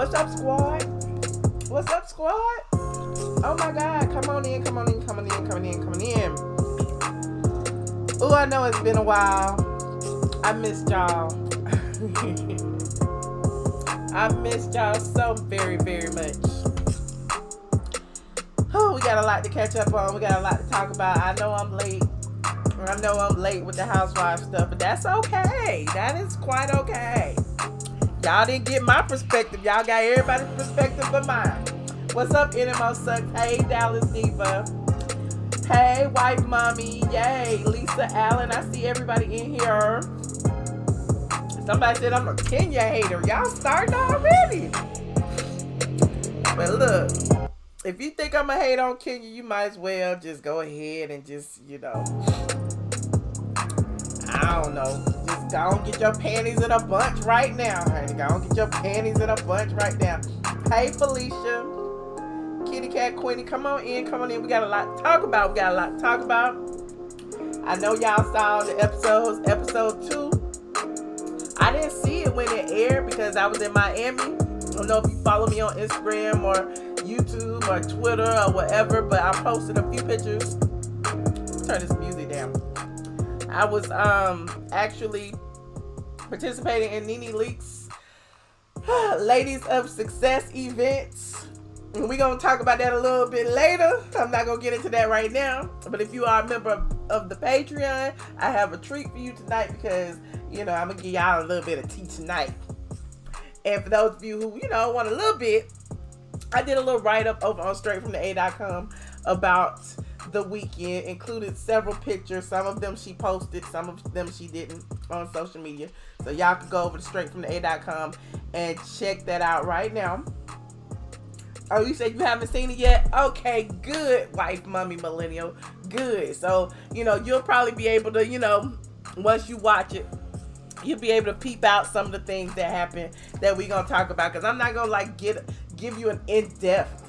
What's up, squad? What's up, squad? Oh my God, come on in, come on in, come on in, come on in, come on in. Oh, I know it's been a while. I missed y'all. I missed y'all so very, very much. Oh, we got a lot to catch up on. We got a lot to talk about. I know I'm late. I know I'm late with the Housewives stuff, but that's okay. That is quite okay. Y'all didn't get my perspective. Y'all got everybody's perspective but mine. What's up, NMO Sucks? Hey, Dallas Diva. Hey, wife mommy. Yay, Lisa Allen. I see everybody in here. Somebody said I'm a Kenya hater. Y'all starting already. But look, if you think I'm a hate on Kenya, you might as well just go ahead and just, I don't know. Just go and get your panties in a bunch right now, honey. Go and get your panties in a bunch right now. Hey, Felicia. Kitty Cat Queenie, come on in, come on in. We got a lot to talk about. I know y'all saw the episode 2. I didn't see it when it aired because I was in Miami. I don't know if you follow me on Instagram or YouTube or Twitter or whatever, but I posted a few pictures. Turn this music down. I was actually participating in Nene Leak's Ladies of Success events. We're going to talk about that a little bit later. I'm not going to get into that right now. But if you are a member of the Patreon, I have a treat for you tonight because, I'm going to give y'all a little bit of tea tonight. And for those of you who, want a little bit, I did a little write-up over on straightfromtheA.com about the weekend. Included several pictures. Some of them she posted, some of them she didn't on social media. So y'all can go over to straightfromtheA.com and check that out right now. Oh, you said you haven't seen it yet? Okay, good, wife, mommy, millennial. Good. So, you'll probably be able to, once you watch it, you'll be able to peep out some of the things that happen that we're going to talk about. Because I'm not going to, give you an in-depth,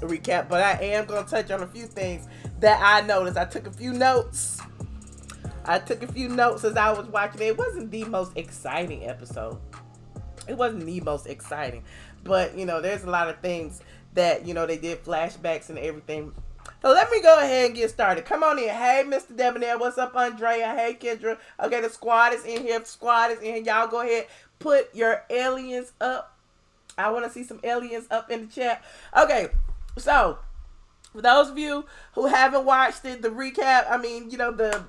recap. But I am going to touch on a few things that I noticed. I took a few notes. As I was watching it. It wasn't the most exciting episode. It wasn't the most exciting. But, there's a lot of things that, they did flashbacks and everything. So let me go ahead and get started. Come on in. Hey, Mr. Debonair. What's up, Andrea? Hey, Kendra. Okay, the squad is in here. Y'all go ahead. Put your aliens up. I want to see some aliens up in the chat. Okay, so for those of you who haven't watched it, the recap,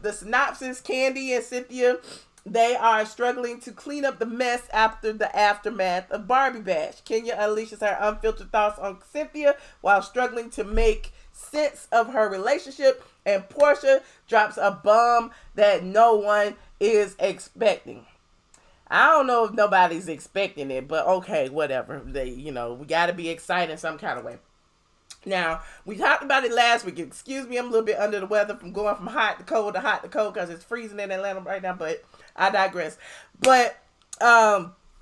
the synopsis, Kandi and Cynthia, they are struggling to clean up the mess after the aftermath of Barbie Bash. Kenya unleashes her unfiltered thoughts on Cynthia while struggling to make sense of her relationship. And Porsha drops a bomb that no one is expecting. I don't know if nobody's expecting it, but okay, whatever. We got to be excited in some kind of way. Now, we talked about it last week. Excuse me, I'm a little bit under the weather from going from hot to cold because it's freezing in Atlanta right now, but I digress. But Porsha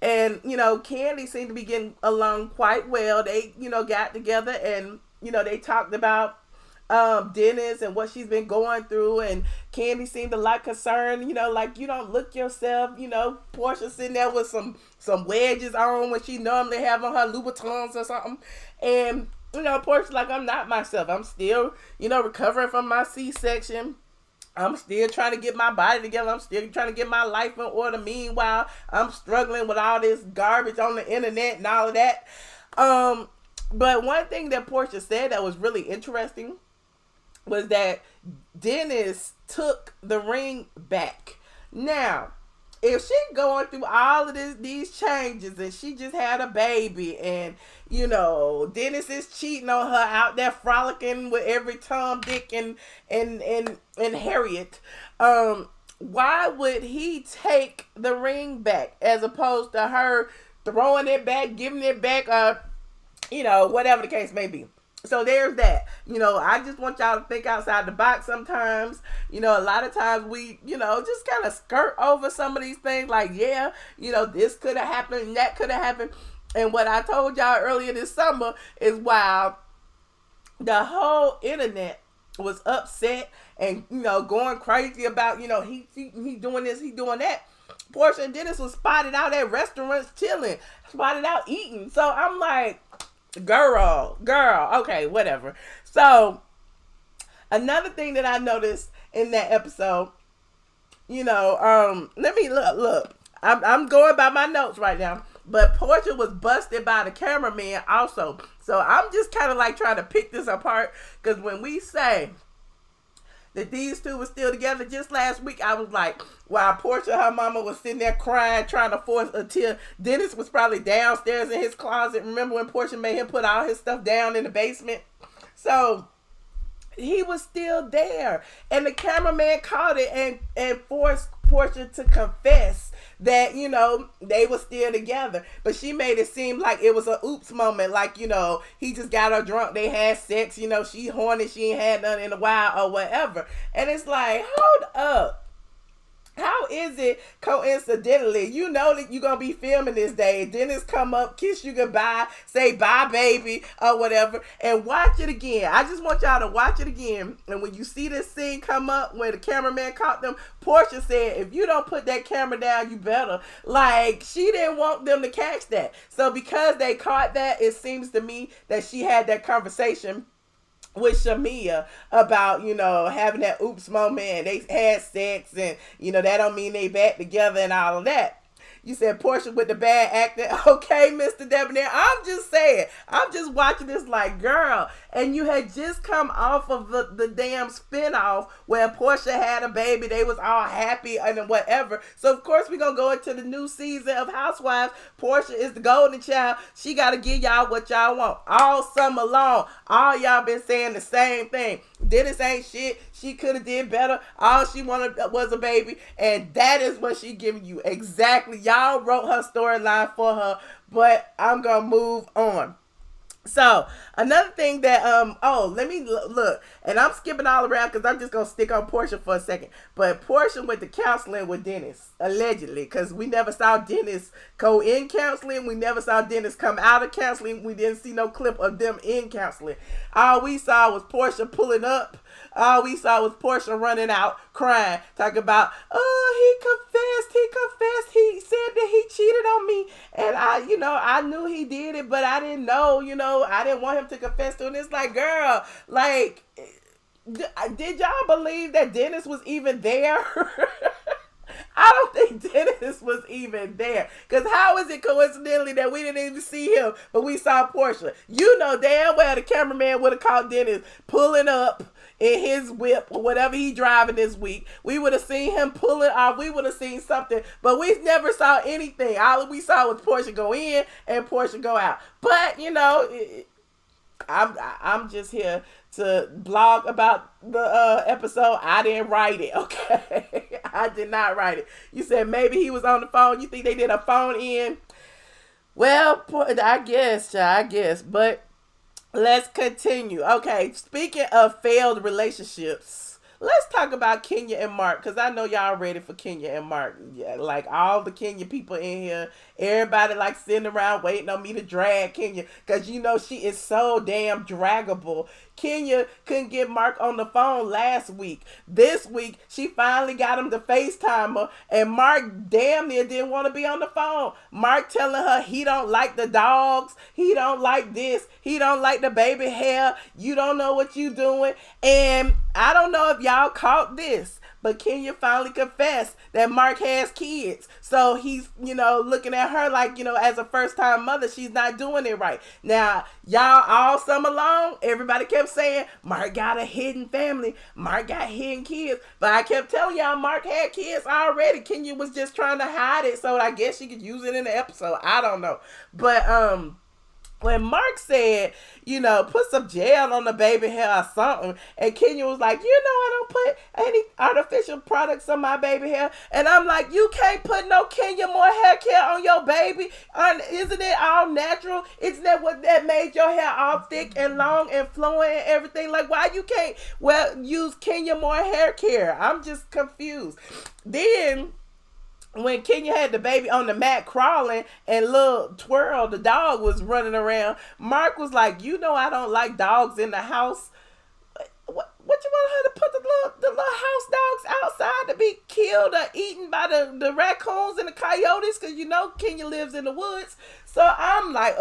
and, Kandi seem to be getting along quite well. They, got together and, they talked about Dennis and what she's been going through, and Kandi seemed a lot concerned, like you don't look yourself, Porsha sitting there with some wedges on when she normally have on her Louboutins or something, and Porsha's like, I'm not myself. I'm still recovering from my C-section. I'm still trying to get my body together. I'm still trying to get my life in order. Meanwhile, I'm struggling with all this garbage on the internet and all of that. But one thing that Porsha said that was really interesting was that Dennis took the ring back. Now, if she going through all of these changes and she just had a baby and, Dennis is cheating on her out there frolicking with every Tom, Dick, and Harriet, why would he take the ring back as opposed to her throwing it back, giving it back, whatever the case may be? So there's that. I just want y'all to think outside the box sometimes. A lot of times we, just kind of skirt over some of these things like, this could have happened and that could have happened. And what I told y'all earlier this summer is while the whole internet was upset and, going crazy about, he doing this, he doing that. Porsha and Dennis was spotted out at restaurants chilling, spotted out eating. So I'm like, girl, okay, whatever. So another thing that I noticed in that episode, let me look. I'm going by my notes right now. But Porsha was busted by the cameraman also. So I'm just kind of like trying to pick this apart. Because when we say that these two were still together just last week, I was like, while Porsha, her mama, was sitting there crying, trying to force a tear, Dennis was probably downstairs in his closet. Remember when Porsha made him put all his stuff down in the basement? So he was still there. And the cameraman caught it and forced Porsha to confess that, they were still together. But she made it seem like it was a oops moment. Like, he just got her drunk. They had sex. She horny. She ain't had none in a while or whatever. And it's like, hold up. How is it coincidentally, you know that you're going to be filming this day, Dennis come up, kiss you goodbye, say bye baby or whatever, and watch it again. I just want y'all to watch it again. And when you see this scene come up where the cameraman caught them, Porsha said, if you don't put that camera down, you better. Like, she didn't want them to catch that. So because they caught that, it seems to me that she had that conversation with Shamia about, having that oops moment, and they had sex, and, that don't mean they back together and all of that. You said Porsha with the bad acting. Okay, Mr. Debonair. I'm just saying. I'm just watching this like, girl. And you had just come off of the damn spinoff where Porsha had a baby. They was all happy and whatever. So, of course, we're going to go into the new season of Housewives. Porsha is the golden child. She got to give y'all what y'all want. All summer long. All y'all been saying the same thing. Dennis ain't shit. She could have did better. All she wanted was a baby. And that is what she giving you. Exactly. Y'all wrote her storyline for her. But I'm going to move on. So, another thing that, let me look, and I'm skipping all around because I'm just going to stick on Porsha for a second, but Porsha went to counseling with Dennis, allegedly, because we never saw Dennis go in counseling, we never saw Dennis come out of counseling, we didn't see no clip of them in counseling. All we saw was Porsha pulling up, all we saw was Porsha running out, crying, talking about, he confessed, he said that he cheated on me, and I knew he did it, but I didn't know, I didn't want him to confess to it. And it's like, girl, like, did y'all believe that Dennis was even there? I don't think Dennis was even there. Because how is it coincidentally that we didn't even see him, but we saw Porsha? You know damn well the cameraman would have caught Dennis pulling up in his whip or whatever he driving this week. We would have seen him pulling off. We would have seen something, but we never saw anything. All we saw was Porsha go in and Porsha go out. But I'm just here to blog about the episode. I didn't write it, okay? I did not write it. You said maybe he was on the phone. You think they did a phone in? Well, I guess, but let's continue. Okay, speaking of failed relationships, let's talk about Kenya and Mark, because I know y'all ready for Kenya and Mark. Yeah, like all the Kenya people in here, everybody like sitting around waiting on me to drag Kenya, because she is so damn draggable. Kenya couldn't get Mark on the phone last week. This week, she finally got him to FaceTime her, and Mark damn near didn't want to be on the phone. Mark telling her he don't like the dogs, he don't like this, he don't like the baby hair, you don't know what you doing. And I don't know if y'all caught this, but Kenya finally confessed that Mark has kids. So he's, looking at her like, as a first-time mother, she's not doing it right. Now, y'all all summer long, everybody kept saying, Mark got a hidden family. Mark got hidden kids. But I kept telling y'all, Mark had kids already. Kenya was just trying to hide it, so I guess she could use it in the episode. I don't know. But, when Mark said, put some gel on the baby hair or something, and Kenya was like, I don't put any artificial products on my baby hair. And I'm like, you can't put no Kenya more hair care on your baby. Isn't it all natural? Isn't that what that made your hair all thick and long and flowing and everything? Like, why you can't, use Kenya more hair care? I'm just confused. Then, when Kenya had the baby on the mat crawling and little Twirl, the dog, was running around, Mark was like, I don't like dogs in the house. What you want her to put the little house dogs outside to be killed or eaten by the raccoons and the coyotes? Because you know Kenya lives in the woods. So I'm like,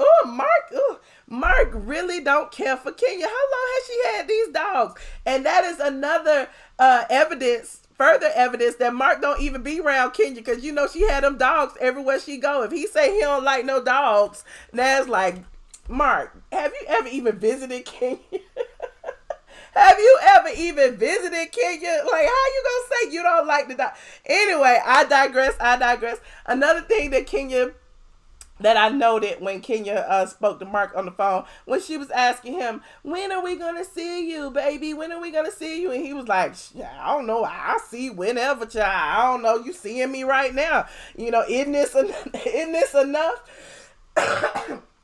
Mark really don't care for Kenya. How long has she had these dogs? And that is another further evidence that Mark don't even be around Kenya, because you know she had them dogs everywhere she go. If he say he don't like no dogs, that's like, Mark, have you ever even visited Kenya? Have you ever even visited Kenya? Like, how you gonna say you don't like the dog? Anyway, I digress. Another thing that I noted when Kenya spoke to Mark on the phone, when she was asking him, when are we going to see you, baby? When are we going to see you? And he was like, I don't know. I'll see whenever, child. I don't know. You seeing me right now. You know, isn't this enough?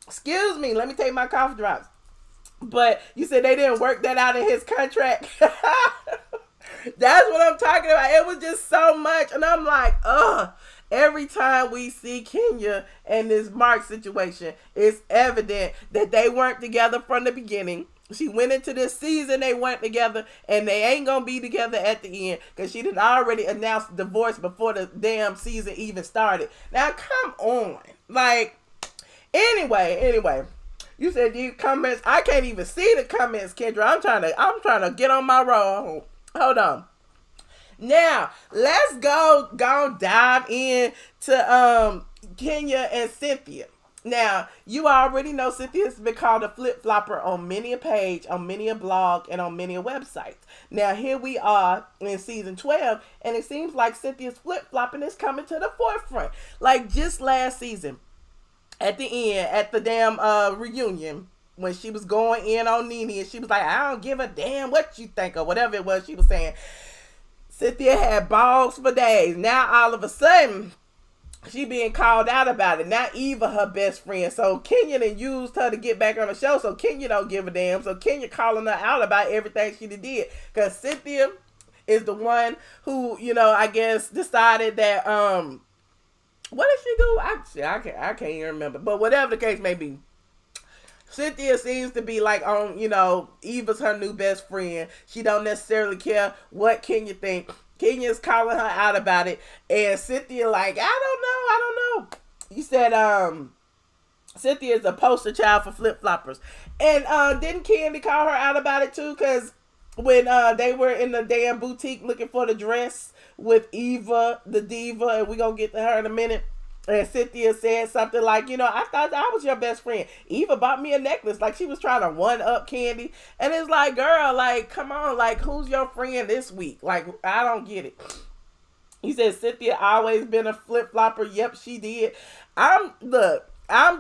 Excuse me. Let me take my cough drops. But you said they didn't work that out in his contract. That's what I'm talking about. It was just so much. And I'm like, every time we see Kenya and this Mark situation, it's evident that they weren't together from the beginning. She went into this season, they weren't together, and they ain't gonna be together at the end, because she did already announced divorce before the damn season even started. Now, come on. Like, anyway. You said these comments, I can't even see the comments, Kendra. I'm trying to get on my roll. Hold on. Now, let's go dive in to Kenya and Cynthia. Now, you already know Cynthia's been called a flip-flopper on many a page, on many a blog, and on many a website. Now, here we are in season 12, and it seems like Cynthia's flip-flopping is coming to the forefront. Like just last season, at the end, at the damn reunion, when she was going in on Nene, and she was like, I don't give a damn what you think, or whatever it was she was saying. Cynthia had balls for days. Now, all of a sudden, she being called out about it. Now, Eva, her best friend. So, Kenya done used her to get back on the show. So, Kenya don't give a damn. So, Kenya calling her out about everything she did. Because Cynthia is the one who, you know, I guess decided that, what did she do? I can't even remember. But whatever the case may be, Cynthia seems to be like on, you know, Eva's her new best friend. She don't necessarily care what Kenya think. Kenya's calling her out about it. And Cynthia like, I don't know. You said, Cynthia is a poster child for flip-floppers. And didn't Kandi call her out about it too? Because when they were in the damn boutique looking for the dress with Eva, the diva, and we're going to get to her in a minute. And Cynthia said something like, you know, I thought I was your best friend. Eva bought me a necklace. Like, she was trying to one-up Kandi. And it's like, girl, like, come on. Like, who's your friend this week? Like, I don't get it. He said Cynthia always been a flip-flopper. Yep, she did. I'm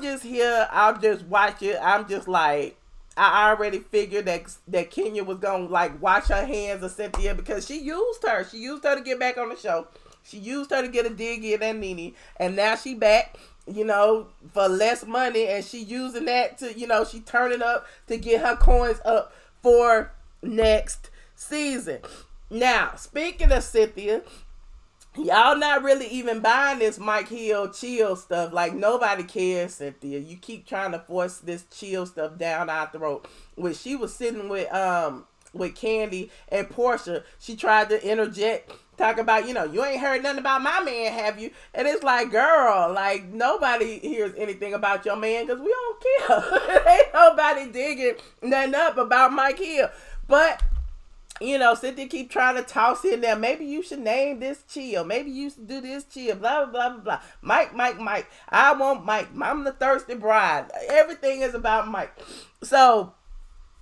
just here. I'm just watching. I'm just like, I already figured that Kenya was going to, like, wash her hands of Cynthia, because she used her. She used her to get back on the show. She used her to get a dig in at Nene, and now she back, you know, for less money, and she using that to, you know, she turning up to get her coins up for next season. Now, speaking of Cynthia, y'all not really even buying this Mike Hill chill stuff. Like, nobody cares, Cynthia. You keep trying to force this chill stuff down our throat. When she was sitting with Kandi and Porsha, she tried to interject, talk about, you know, you ain't heard nothing about my man, have you? And it's like, girl, like, nobody hears anything about your man, because we don't care. Ain't nobody digging nothing up about Mike Hill. But, you know, Cynthia keep trying to toss in there, maybe you should name this chill. Maybe you should do this chill. Blah, blah, blah, blah. Mike. I want Mike. I'm the thirsty bride. Everything is about Mike. So,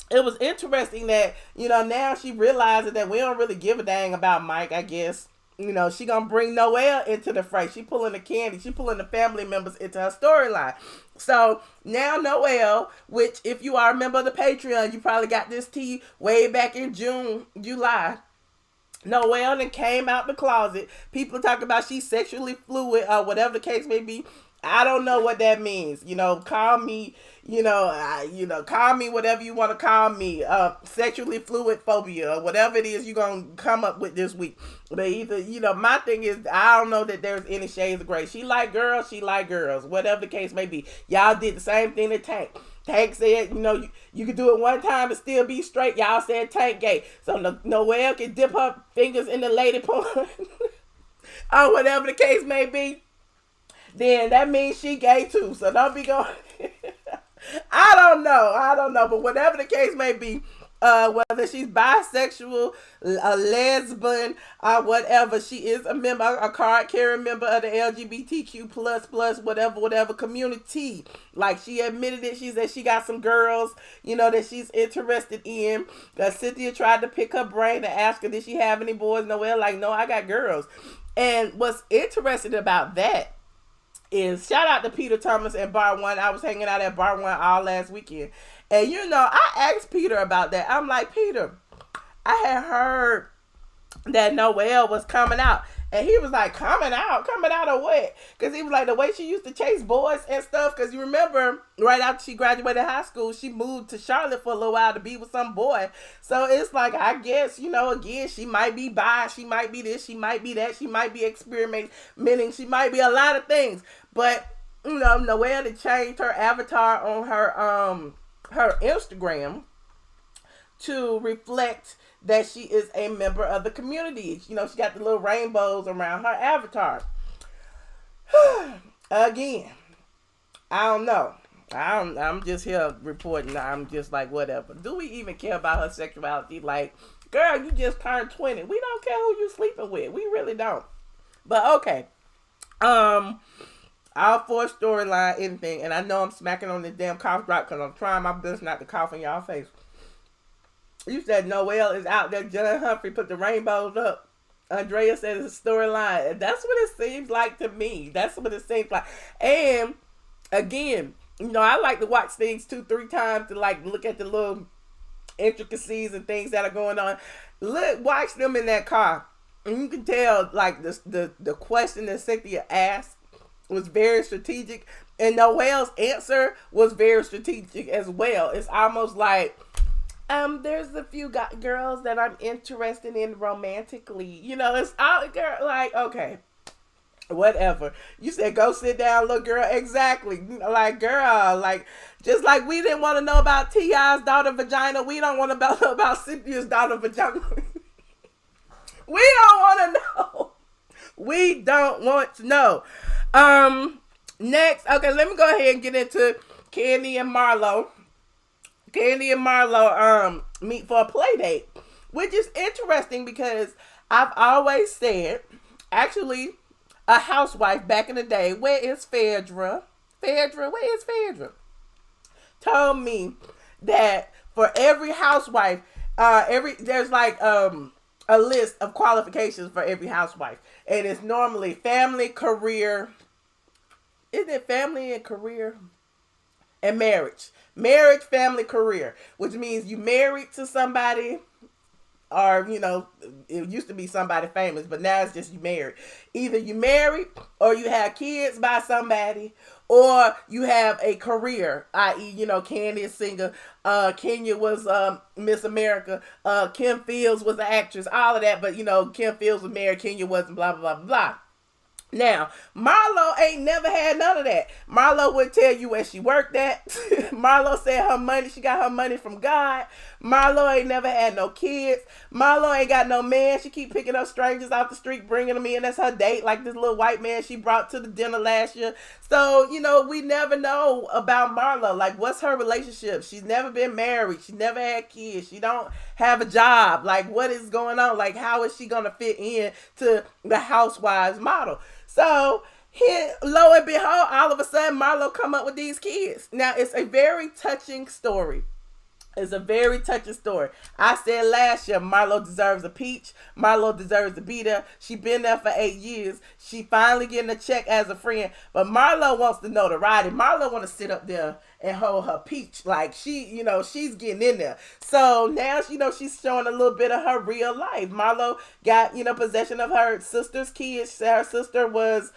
it was interesting that, you know, now she realizes that we don't really give a dang about Mike, I guess. You know, she gonna bring Noelle into the fray. She pulling the Kandi. She pulling the family members into her storyline. So, now Noelle, which if you are a member of the Patreon, you probably got this tea way back in July. Noelle then came out the closet. People talk about she's sexually fluid, or whatever the case may be. I don't know what that means. You know, call me, call me whatever you want to call me. Sexually fluid phobia, or whatever it is you're going to come up with this week. But either, you know, my thing is, I don't know that there's any shades of gray. She like girls, whatever the case may be. Y'all did the same thing to Tank. Tank said, you could do it one time and still be straight. Y'all said Tank gay. So Noelle can dip her fingers in the lady porn or whatever the case may be. Then that means she gay too. So don't be going. I don't know. But whatever the case may be, whether she's bisexual, a lesbian, or whatever, she is a card-carrying member of the LGBTQ plus whatever community. Like, she admitted it. She said she got some girls, that she's interested in. Cynthia tried to pick her brain and ask her, did she have any boys? Noelle, like, no, I got girls. And what's interesting about that is, shout out to Peter Thomas and Bar One. I was hanging out at Bar One all last weekend. And I asked Peter about that. I'm like, Peter, I had heard that Noelle was coming out. And he was like, coming out of what? Because he was like, the way she used to chase boys and stuff. Because you remember, right after she graduated high school, she moved to Charlotte for a little while to be with some boy. So it's like, I guess, again, she might be bi, she might be this, she might be that, she might be experimenting, she might be a lot of things. But, Noelle had changed her avatar on her Instagram to reflect that she is a member of the community. She got the little rainbows around her avatar. Again, I don't know. I'm just here reporting. I'm just like, whatever. Do we even care about her sexuality? Like, girl, you just turned 20. We don't care who you sleeping with. We really don't. But okay. All for storyline, anything. And I know I'm smacking on this damn cough drop because I'm trying my best not to cough in y'all face. You said Noelle is out there. John Humphrey put the rainbows up. Andrea said it's a storyline. That's what it seems like to me. That's what it seems like. And again, I like to watch things 2-3 times to like look at the little intricacies and things that are going on. Watch them in that car. And you can tell like the question that Cynthia asked was very strategic. And Noelle's answer was very strategic as well. It's almost like, there's a few girls that I'm interested in romantically. It's all girl, like, okay, whatever. You said go sit down, little girl. Exactly. Like, girl, like, just like we didn't want to know about T.I.'s daughter vagina, we don't want to know about Cynthia's daughter vagina. We don't want to know. We don't want to know. Next, okay, let me go ahead and get into Kandi and Marlo. Kandi and Marlo meet for a play date, which is interesting because I've always said, actually, a housewife back in the day, where is Phaedra? Where is Phaedra? Told me that for every housewife, there's like a list of qualifications for every housewife, and it's normally family, career. Isn't it family and career? And marriage. Marriage, family, career. Which means you married to somebody, or, it used to be somebody famous, but now it's just you married. Either you married, or you have kids by somebody, or you have a career, i.e., Kandi is singer, Kenya was Miss America, Kim Fields was an actress, all of that, but, Kim Fields was married, Kenya wasn't, blah, blah, blah, blah. Now, Marlo ain't never had none of that. Marlo would tell you where she worked at. Marlo said she got her money from God. Marlo ain't never had no kids. Marlo ain't got no man. She keep picking up strangers off the street, bringing them in. That's her date, like this little white man she brought to the dinner last year. So, we never know about Marlo. Like, what's her relationship? She's never been married. She never had kids. She don't have a job. Like, what is going on? Like, how is she going to fit in to the Housewives model? So, here, lo and behold, all of a sudden, Marlo come up with these kids. Now, it's a very touching story. It's a very touching story. I said last year, Marlo deserves a peach. Marlo deserves to be there. She been there for 8 years. She finally getting a check as a friend. But Marlo wants the notoriety. Marlo want to sit up there and hold her peach. Like, she, she's getting in there. So now, she's showing a little bit of her real life. Marlo got, possession of her sister's kids. Her sister was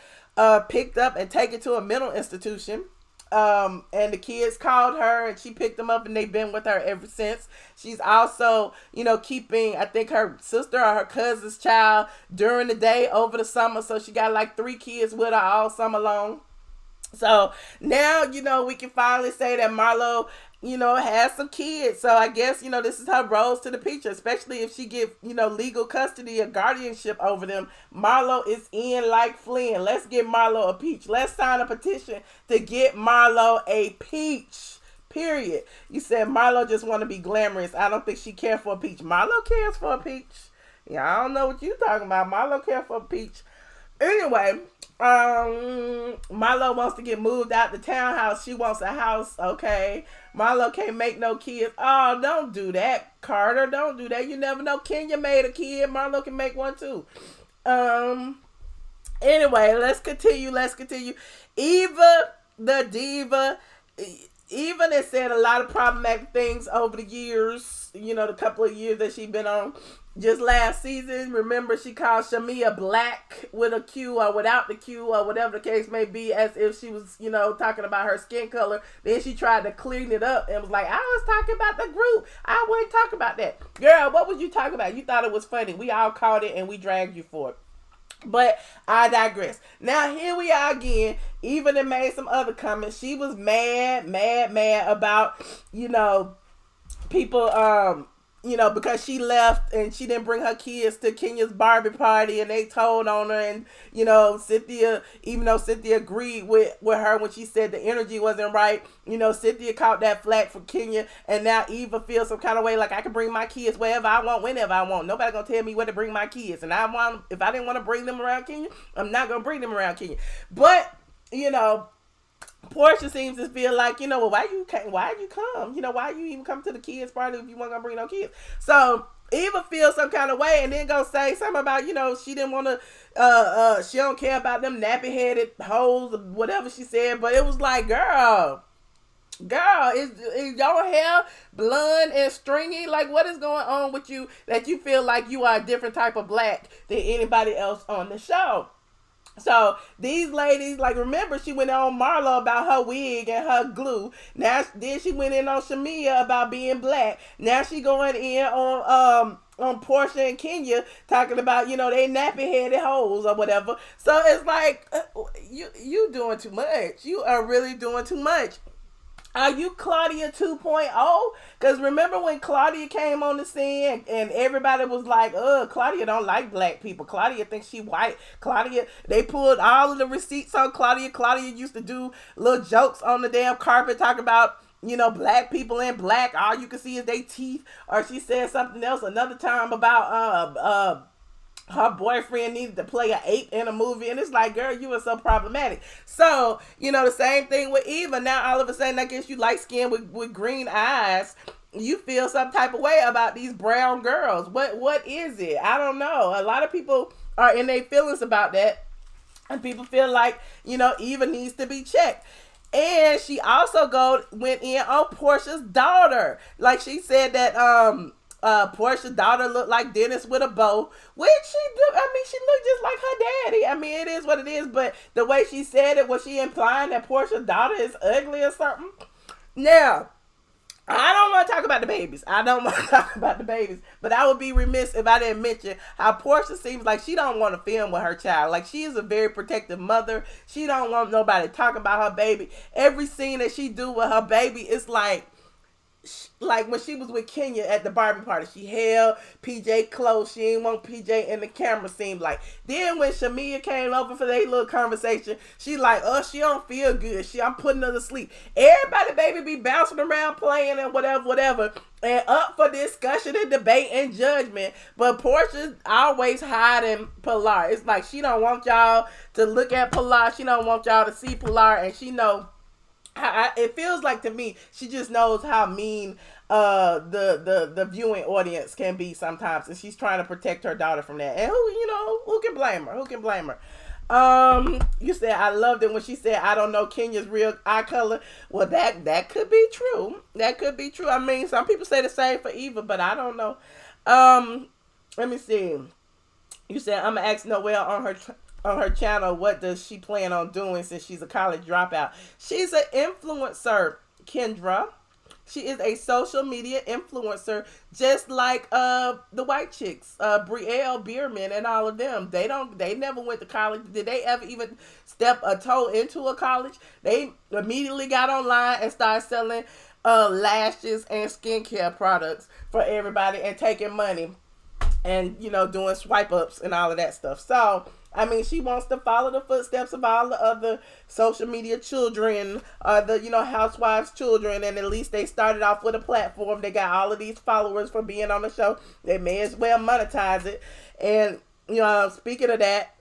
picked up and taken to a mental institution. And the kids called her and she picked them up and they've been with her ever since. She's also, keeping, I think, her sister or her cousin's child during the day over the summer. So she got like 3 kids with her all summer long. So now, we can finally say that Marlo, has some kids. So I guess, this is her rose to the picture, especially if she get, legal custody or guardianship over them. Marlo is in like Flynn. Let's get Marlo a peach. Let's sign a petition to get Marlo a peach. Period. You said Marlo just want to be glamorous. I don't think she cares for a peach. Marlo cares for a peach. Yeah, I don't know what you talking about. Marlo cares for a peach. Anyway, Marlo wants to get moved out the townhouse. She wants a house. Okay, Marlo can't make no kids. Oh, don't do that, Carter. Don't do that. You never know. Kenya made a kid. Marlo can make one too. Anyway, let's continue. Eva the diva. Eva has said a lot of problematic things over the years, the couple of years that she's been on. Just last season, remember, she called Shamia black with a Q or without the Q or whatever the case may be, as if she was, talking about her skin color. Then she tried to clean it up and was like, I was talking about the group. I wasn't talking about that. Girl, what was you talking about? You thought it was funny. We all caught it and we dragged you for it. But I digress. Now here we are again. Even it made some other comments. She was mad about, people, because she left and she didn't bring her kids to Kenya's Barbie party, and they told on her, and Cynthia, even though Cynthia agreed with her when she said the energy wasn't right, Cynthia caught that flack for Kenya, and now Eva feels some kind of way like, I can bring my kids wherever I want, whenever I want. Nobody gonna tell me where to bring my kids, and if I didn't want to bring them around Kenya, I'm not gonna bring them around Kenya. But Porsha seems to feel like, well, why'd you come? Why you even come to the kids party if you weren't gonna bring no kids? So Eva feels some kind of way, and then go say something about, she didn't want to, she don't care about them nappy headed hoes or whatever she said. But it was like, girl, is your hair blonde and stringy? Like, what is going on with you that you feel like you are a different type of black than anybody else on the show? So these ladies, like, remember, she went on Marlo about her wig and her glue. Now then she went in on Shamia about being black. Now she going in on Porsha and Kenya talking about, they nappy headed hoes or whatever. So it's like, you doing too much. You are really doing too much. Are you Claudia 2.0? Because remember when Claudia came on the scene and everybody was like, Claudia don't like black people. Claudia thinks she white. Claudia, they pulled all of the receipts on Claudia. Claudia used to do little jokes on the damn carpet talking about, black people in black. All you can see is their teeth. Or she said something else another time about her boyfriend needed to play an ape in a movie, and it's like, girl, you are so problematic. So, the same thing with Eva. Now, all of a sudden, I guess you light skin with green eyes. You feel some type of way about these brown girls. What is it? I don't know. A lot of people are in their feelings about that, and people feel like, Eva needs to be checked. And she also went in on Porsha's daughter. Like, she said that, Portia's daughter looked like Dennis with a bow, which she do. I mean, she looked just like her daddy. I mean, it is what it is. But the way she said it, was she implying that Portia's daughter is ugly or something? Now, I don't want to talk about the babies. But I would be remiss if I didn't mention how Porsha seems like she don't want to film with her child. Like, she is a very protective mother. She don't want nobody talking about her baby. Every scene that she do with her baby, it's like when she was with Kenya at the Barbie party, she held PJ close. She didn't want PJ in the camera, seemed like. Then when Shamia came over for their little conversation, she like, she don't feel good. I'm putting her to sleep. Everybody, baby, be bouncing around playing and whatever, and up for discussion and debate and judgment. But Portia's always hiding Pilar. It's like she don't want y'all to look at Pilar. She don't want y'all to see Pilar, and she know. It feels like to me, she just knows how mean the viewing audience can be sometimes, and she's trying to protect her daughter from that. And who can blame her? You said, I loved it when she said, I don't know Kenya's real eye color. Well, that could be true. I mean, some people say the same for Eva, but I don't know. Let me see. You said, I'm gonna ask Noelle on her channel, what does she plan on doing since she's a college dropout? She's an influencer, Kendra. She is a social media influencer, just like the white chicks, Brielle Bierman and all of them. They never went to college. Did they ever even step a toe into a college? They immediately got online and started selling lashes and skincare products for everybody and taking money and, you know, doing swipe ups and all of that stuff. So I mean, she wants to follow the footsteps of all the other social media children, the, you know, housewives children, and at least they started off with a platform. They got all of these followers for being on the show. They may as well monetize it. And, you know, speaking of that,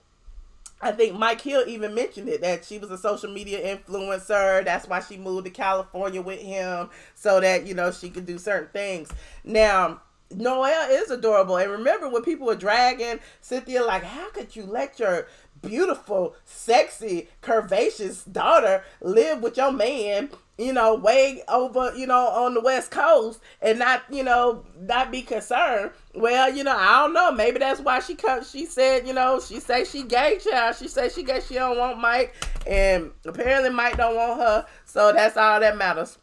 I think Mike Hill even mentioned it, that she was a social media influencer. That's why she moved to California with him, so that, you know, she could do certain things. Now, Noelle is adorable. And remember when people were dragging Cynthia, like, how could you let your beautiful, sexy, curvaceous daughter live with your man, you know, way over, you know, on the West Coast and not, you know, not be concerned? Well, you know, I don't know. Maybe that's why she said, you know, she say she gay, child. She say she gay. She don't want Mike. And apparently Mike don't want her. So that's all that matters.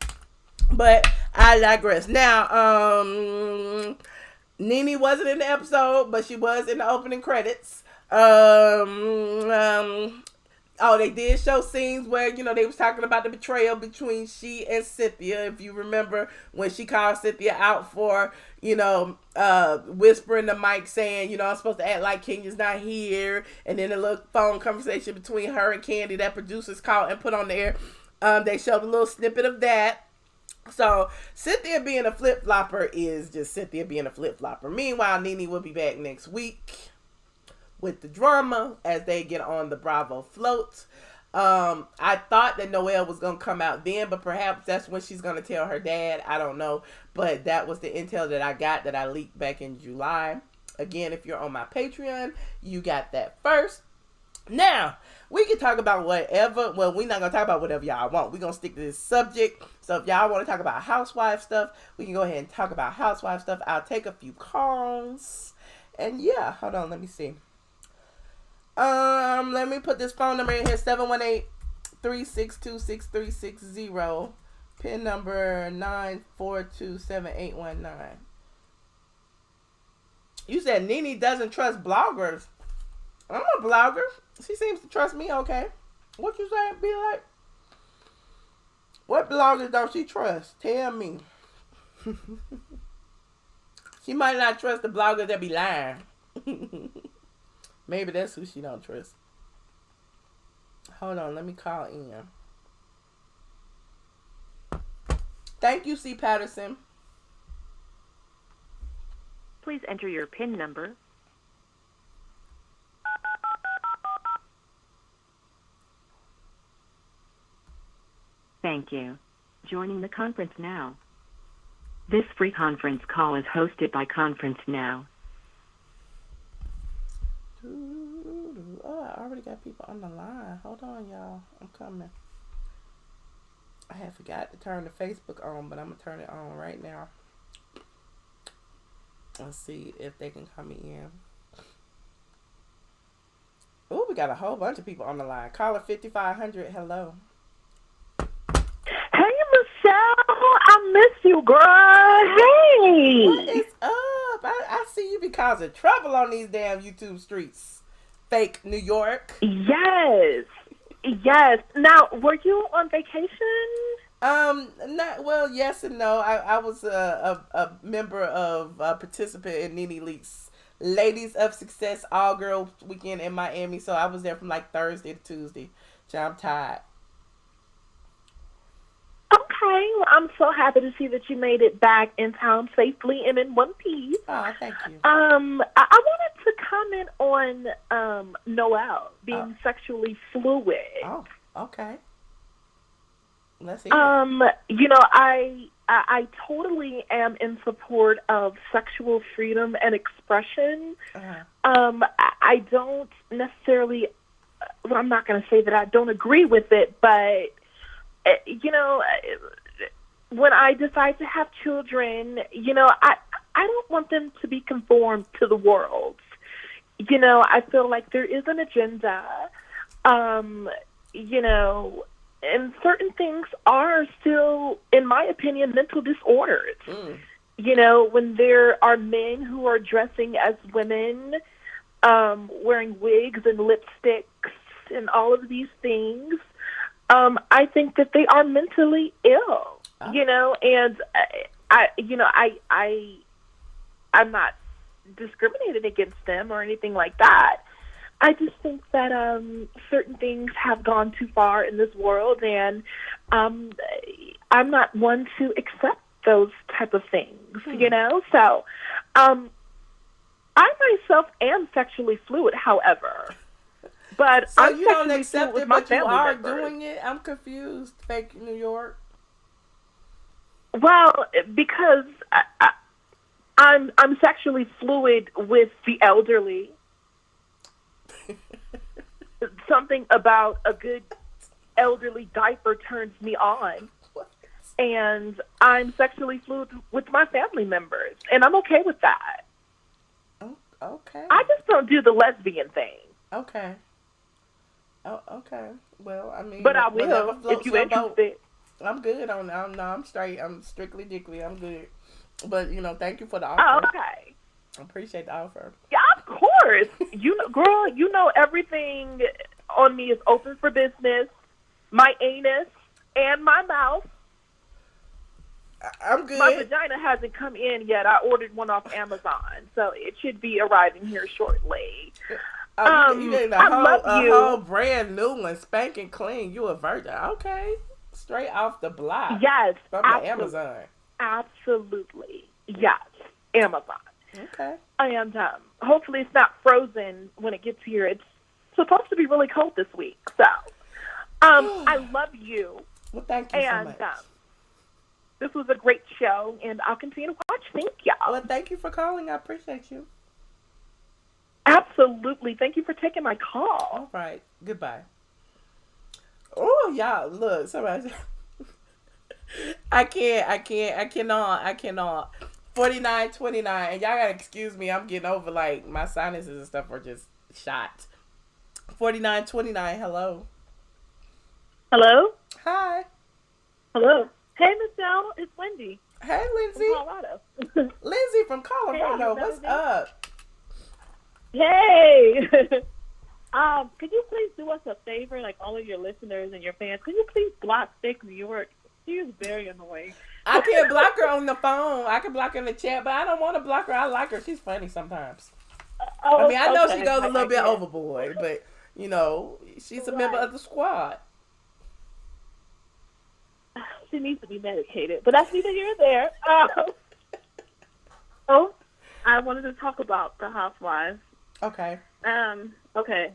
But I digress. Now, Nene wasn't in the episode, but she was in the opening credits. They did show scenes where, you know, they was talking about the betrayal between she and Cynthia. If you remember when she called Cynthia out for, you know, whispering to Mike saying, you know, I'm supposed to act like Kenya's not here. And then a little phone conversation between her and Kandi that producers called and put on the air. They showed a little snippet of that. So, Cynthia being a flip-flopper is just Cynthia being a flip-flopper. Meanwhile, Nene will be back next week with the drama as they get on the Bravo float. I thought that Noelle was going to come out then, but perhaps that's when she's going to tell her dad. I don't know. But that was the intel that I got, that I leaked back in July. Again, if you're on my Patreon, you got that first. Now, we can talk about whatever. Well, we're not going to talk about whatever y'all want. We're going to stick to this subject. So if y'all want to talk about housewife stuff, we can go ahead and talk about housewife stuff. I'll take a few calls. And yeah, hold on. Let me see. Let me put this phone number in here. 718-362-6360. PIN number 9427819. You said Nene doesn't trust bloggers. I'm a blogger. She seems to trust me, okay. What you saying, be like? What bloggers don't she trust? Tell me. She might not trust the bloggers that be lying. Maybe that's who she don't trust. Hold on, let me call in. Thank you, C. Patterson. Please enter your PIN number. Thank you. Joining the conference now. This free conference call is hosted by Conference Now. Oh, I already got people on the line. Hold on, y'all. I'm coming. I had forgot to turn the Facebook on, but I'm going to turn it on right now. Let's see if they can come in. Oh, we got a whole bunch of people on the line. Caller 5500, hello. Hey, Michelle, I miss you, girl. Hey. What is up? I see you be causing trouble on these damn YouTube streets. Fake New York. Yes. Now, were you on vacation? Not well. Yes and no. I was a member of participant in Nene Leakes Ladies of Success All Girl Weekend in Miami. So I was there from like Thursday to Tuesday. So I'm tired. Okay, well, I'm so happy to see that you made it back in town safely and in one piece. Oh, thank you. I wanted to comment on Noelle being sexually fluid. Oh, okay. Let's hear it. You know, I totally am in support of sexual freedom and expression. I don't necessarily, well, I'm not going to say that I don't agree with it, but you know, when I decide to have children, you know, I don't want them to be conformed to the world. You know, I feel like there is an agenda, you know, and certain things are still in in my opinion, mental disorders. You know, when there are men who are dressing as women, wearing wigs and lipsticks and all of these things, I think that they are mentally ill. You know, and I'm not discriminating against them or anything like that. I just think that certain things have gone too far in this world, and I'm not one to accept those type of things, you know? So I myself am sexually fluid, however. But so I'm you don't sexually accept fluid it, with my but you family are members. doing it? I'm confused, fake New York. Well, because I'm sexually fluid with the elderly. Something about a good elderly diaper turns me on. And I'm sexually fluid with my family members. And I'm okay with that. Oh, okay. I just don't do the lesbian thing. Okay. Oh, okay. Well, I mean, but I will if you're interested. I'm good on. I'm straight. I'm strictly dickly. I'm good. But you know, thank you for the offer. Oh, okay. I appreciate the offer. Yeah, of course. Girl, you know everything on me is open for business. My anus and my mouth. I'm good. My vagina hasn't come in yet. I ordered one off Amazon, so it should be arriving here shortly. You getting a whole brand new one, spanking clean. You a virgin. Okay. Straight off the block. Yes. From the Amazon. Absolutely. Yes. Amazon. Okay. And hopefully it's not frozen when it gets here. It's supposed to be really cold this week. So, I love you. Well, thank you so much. This was a great show, and I'll continue to watch. Thank y'all. Well, thank you for calling. I appreciate you. Absolutely. Thank you for taking my call. All right. Goodbye. Oh, y'all, look, somebody. I cannot. 49-29, and y'all gotta excuse me. I'm getting over, like, my sinuses and stuff are just shot. 49-29, hello. Hello? Hi. Hello. Hey, Michelle, it's Wendy. Hey, Lindsay. From Colorado. Lindsay from Colorado. Hey, what's up? Hey. Could you please do us a favor, like all of your listeners and your fans? Could you please block Thick New York? She is very annoying. I can't block her on the phone. I can block her in the chat, but I don't want to block her. I like her. She's funny sometimes. I mean, I know she goes a little bit overboard, but, you know, she's a member of the squad. She needs to be medicated, but that's neither here nor there. I wanted to talk about the Housewives. Okay. Okay.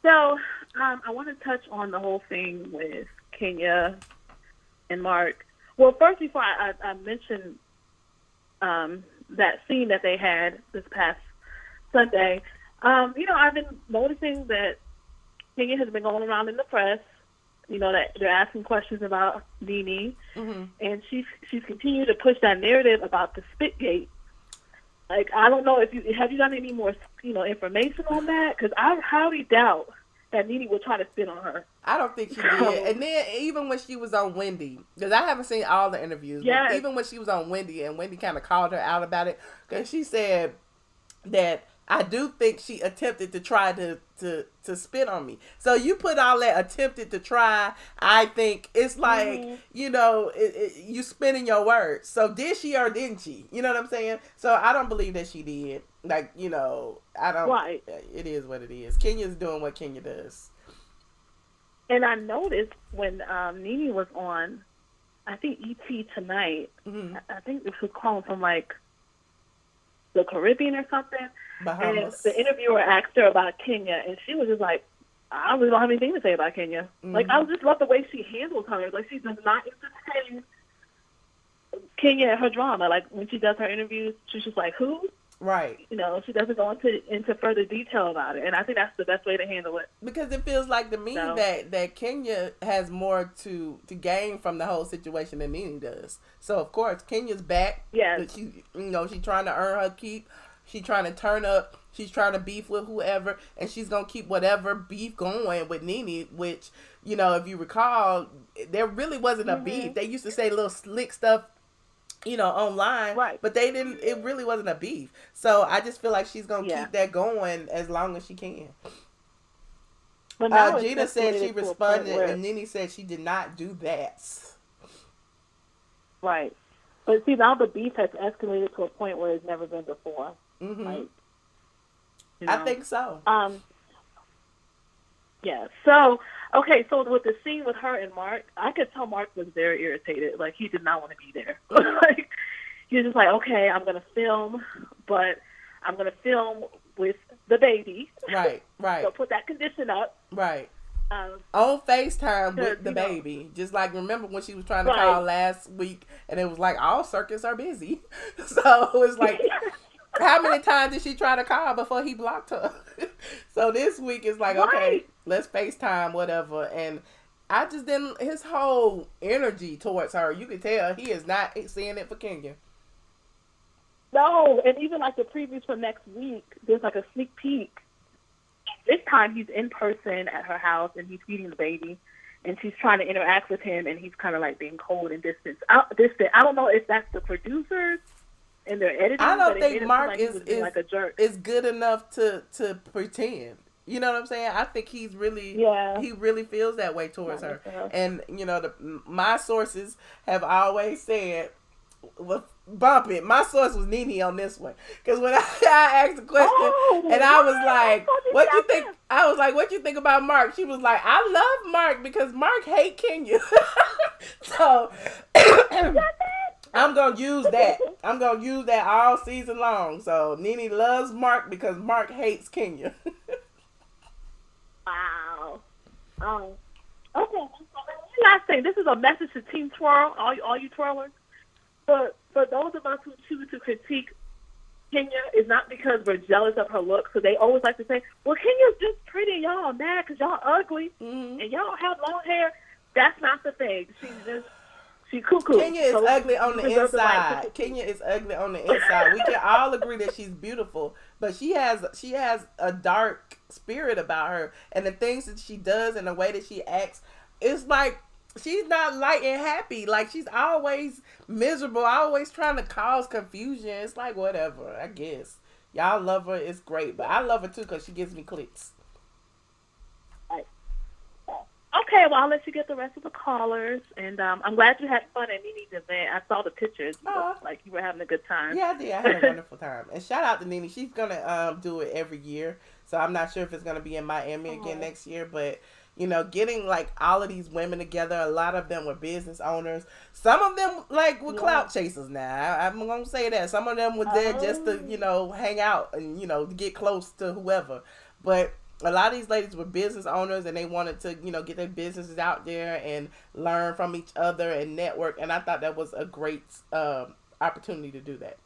So, I want to touch on the whole thing with Kenya and Mark. Well, first, before I mention that scene that they had this past Sunday, you know, I've been noticing that Kenya has been going around in the press, you know, that they're asking questions about NeNe, and she's continued to push that narrative about the Spitgate. Like, I don't know if have you done any more, you know, information on that? Because I highly doubt that NeNe will try to spit on her. I don't think she did. And then even when she was on Wendy, because I haven't seen all the interviews, but even when she was on Wendy and Wendy kind of called her out about it, because she said that I do think she attempted to try to spit on me. So you put all that attempted to try, I think it's like, you know, you spinning your words. So did she or didn't she? You know what I'm saying? So I don't believe that she did. Like, you know, I don't. Right. It is what it is. Kenya's doing what Kenya does. And I noticed when NeNe was on, I think ET Tonight, I think this was calling from like the Caribbean or something. Bahamas. And the interviewer asked her about Kenya, and she was just like, I really don't have anything to say about Kenya. Like, I just love the way she handles her. Like, she does not entertain Kenya and her drama. Like, when she does her interviews, she's just like, who? Right. You know, she doesn't go into further detail about it. And I think that's the best way to handle it. Because it feels like to me that Kenya has more to gain from the whole situation than NeNe does. So, of course, Kenya's back. Yes. She, you know, she's trying to earn her keep. She's trying to turn up. She's trying to beef with whoever. And she's going to keep whatever beef going with NeNe, which, you know, if you recall, there really wasn't a beef. They used to say little slick stuff, you know, online, Right. but it really wasn't a beef. So I just feel like she's going to keep that going as long as she can. But now Gina said she responded, and Nene said she did not do that. Right. But see, now the beef has escalated to a point where it's never been before. Mm-hmm. Like, you I know. think so. Yeah. So, okay, so with the scene with her and Mark, I could tell Mark was very irritated. Like, he did not want to be there. Like, he was just like, okay, I'm going to film, but I'm going to film with the baby. Right. So put that condition up. Right. On FaceTime with the baby. Just like, remember when she was trying to call last week, and it was like, all circuits are busy. So it's like, how many times did she try to call before he blocked her? So this week is like, okay, let's FaceTime, whatever. And I just didn't, his whole energy towards her, you can tell he is not seeing it for Kenya. No, and even like the previews for next week, there's like a sneak peek. This time he's in person at her house and he's feeding the baby, and she's trying to interact with him, and he's kind of like being cold and distant. I don't know if that's the producers and their editing. I don't think Mark is like a jerk. Is good enough to pretend. You know what I'm saying? I think he's really, he really feels that way towards her. And, you know, my sources have always said, well, bump it. My source was Nene on this one. Because when I asked the question, and I was like, what you think? I was like, what you think about Mark? She was like, I love Mark because Mark hate Kenya. So, I'm going to use that. I'm going to use that all season long. So, Nene loves Mark because Mark hates Kenya. Wow. Okay. Last thing. This is a message to Team Twirl, all you twirlers. For those of us who choose to critique Kenya, is not because we're jealous of her looks. So they always like to say, well, Kenya's just pretty. Y'all mad because y'all ugly. And y'all have long hair. That's not the thing. She's cuckoo. Kenya is ugly on the inside. Kenya is ugly on the inside. We can all agree that she's beautiful, but she has a dark spirit about her, and the things that she does and the way that she acts, it's like she's not light and happy. Like, she's always miserable, always trying to cause confusion. It's like, whatever, I guess. Y'all love her, it's great, but I love her too because she gives me clicks. Okay, well, I'll let you get the rest of the callers, and I'm glad you had fun at Nene's event. I saw the pictures. You looked like you were having a good time. Yeah, I did. I had a wonderful time. And shout out to Nene. She's going to do it every year, so I'm not sure if it's going to be in Miami again next year, but, you know, getting, like, all of these women together, a lot of them were business owners. Some of them, like, were clout chasers now. I'm going to say that. Some of them were there just to, you know, hang out and, you know, get close to whoever. But a lot of these ladies were business owners, and they wanted to, you know, get their businesses out there and learn from each other and network. And I thought that was a great opportunity to do that.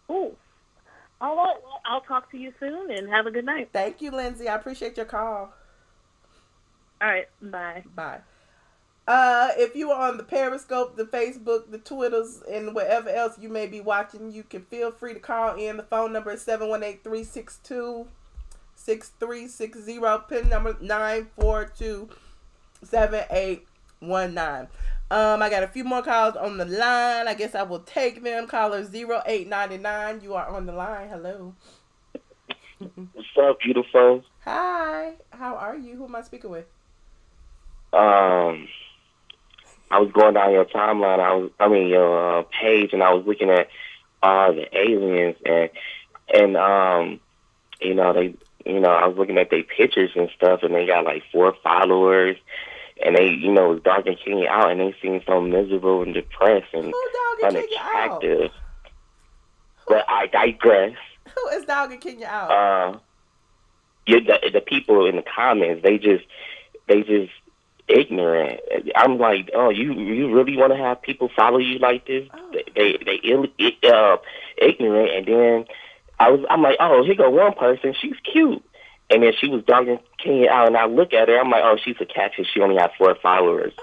Ooh. All right. Well, I'll talk to you soon, and have a good night. Thank you, Lindsay. I appreciate your call. All right. Bye. Bye. If you are on the Periscope, the Facebook, the Twitters, and wherever else you may be watching, you can feel free to call in. The phone number is 718-362-6360, pin number 9427819. I got a few more calls on the line. I guess I will take them. Caller 0899, you are on the line. Hello. What's up, beautiful? Hi. How are you? Who am I speaking with? I was going down your timeline. Your page, and I was looking at the aliens, and I was looking at their pictures and stuff, and they got like 4 followers, and they, was dogging Kenya out, and they seem so miserable and depressed and unattractive. But I digress. Who is dogging Kenya out? The people in the comments, they just ignorant. I'm like, oh, you really want to have people follow you like this? Oh. They ignorant, and then I'm like, oh, here go one person, she's cute, and then she was dogging Kenya out, and I look at her, I'm like, oh, she's a catfish. She only has 4 followers.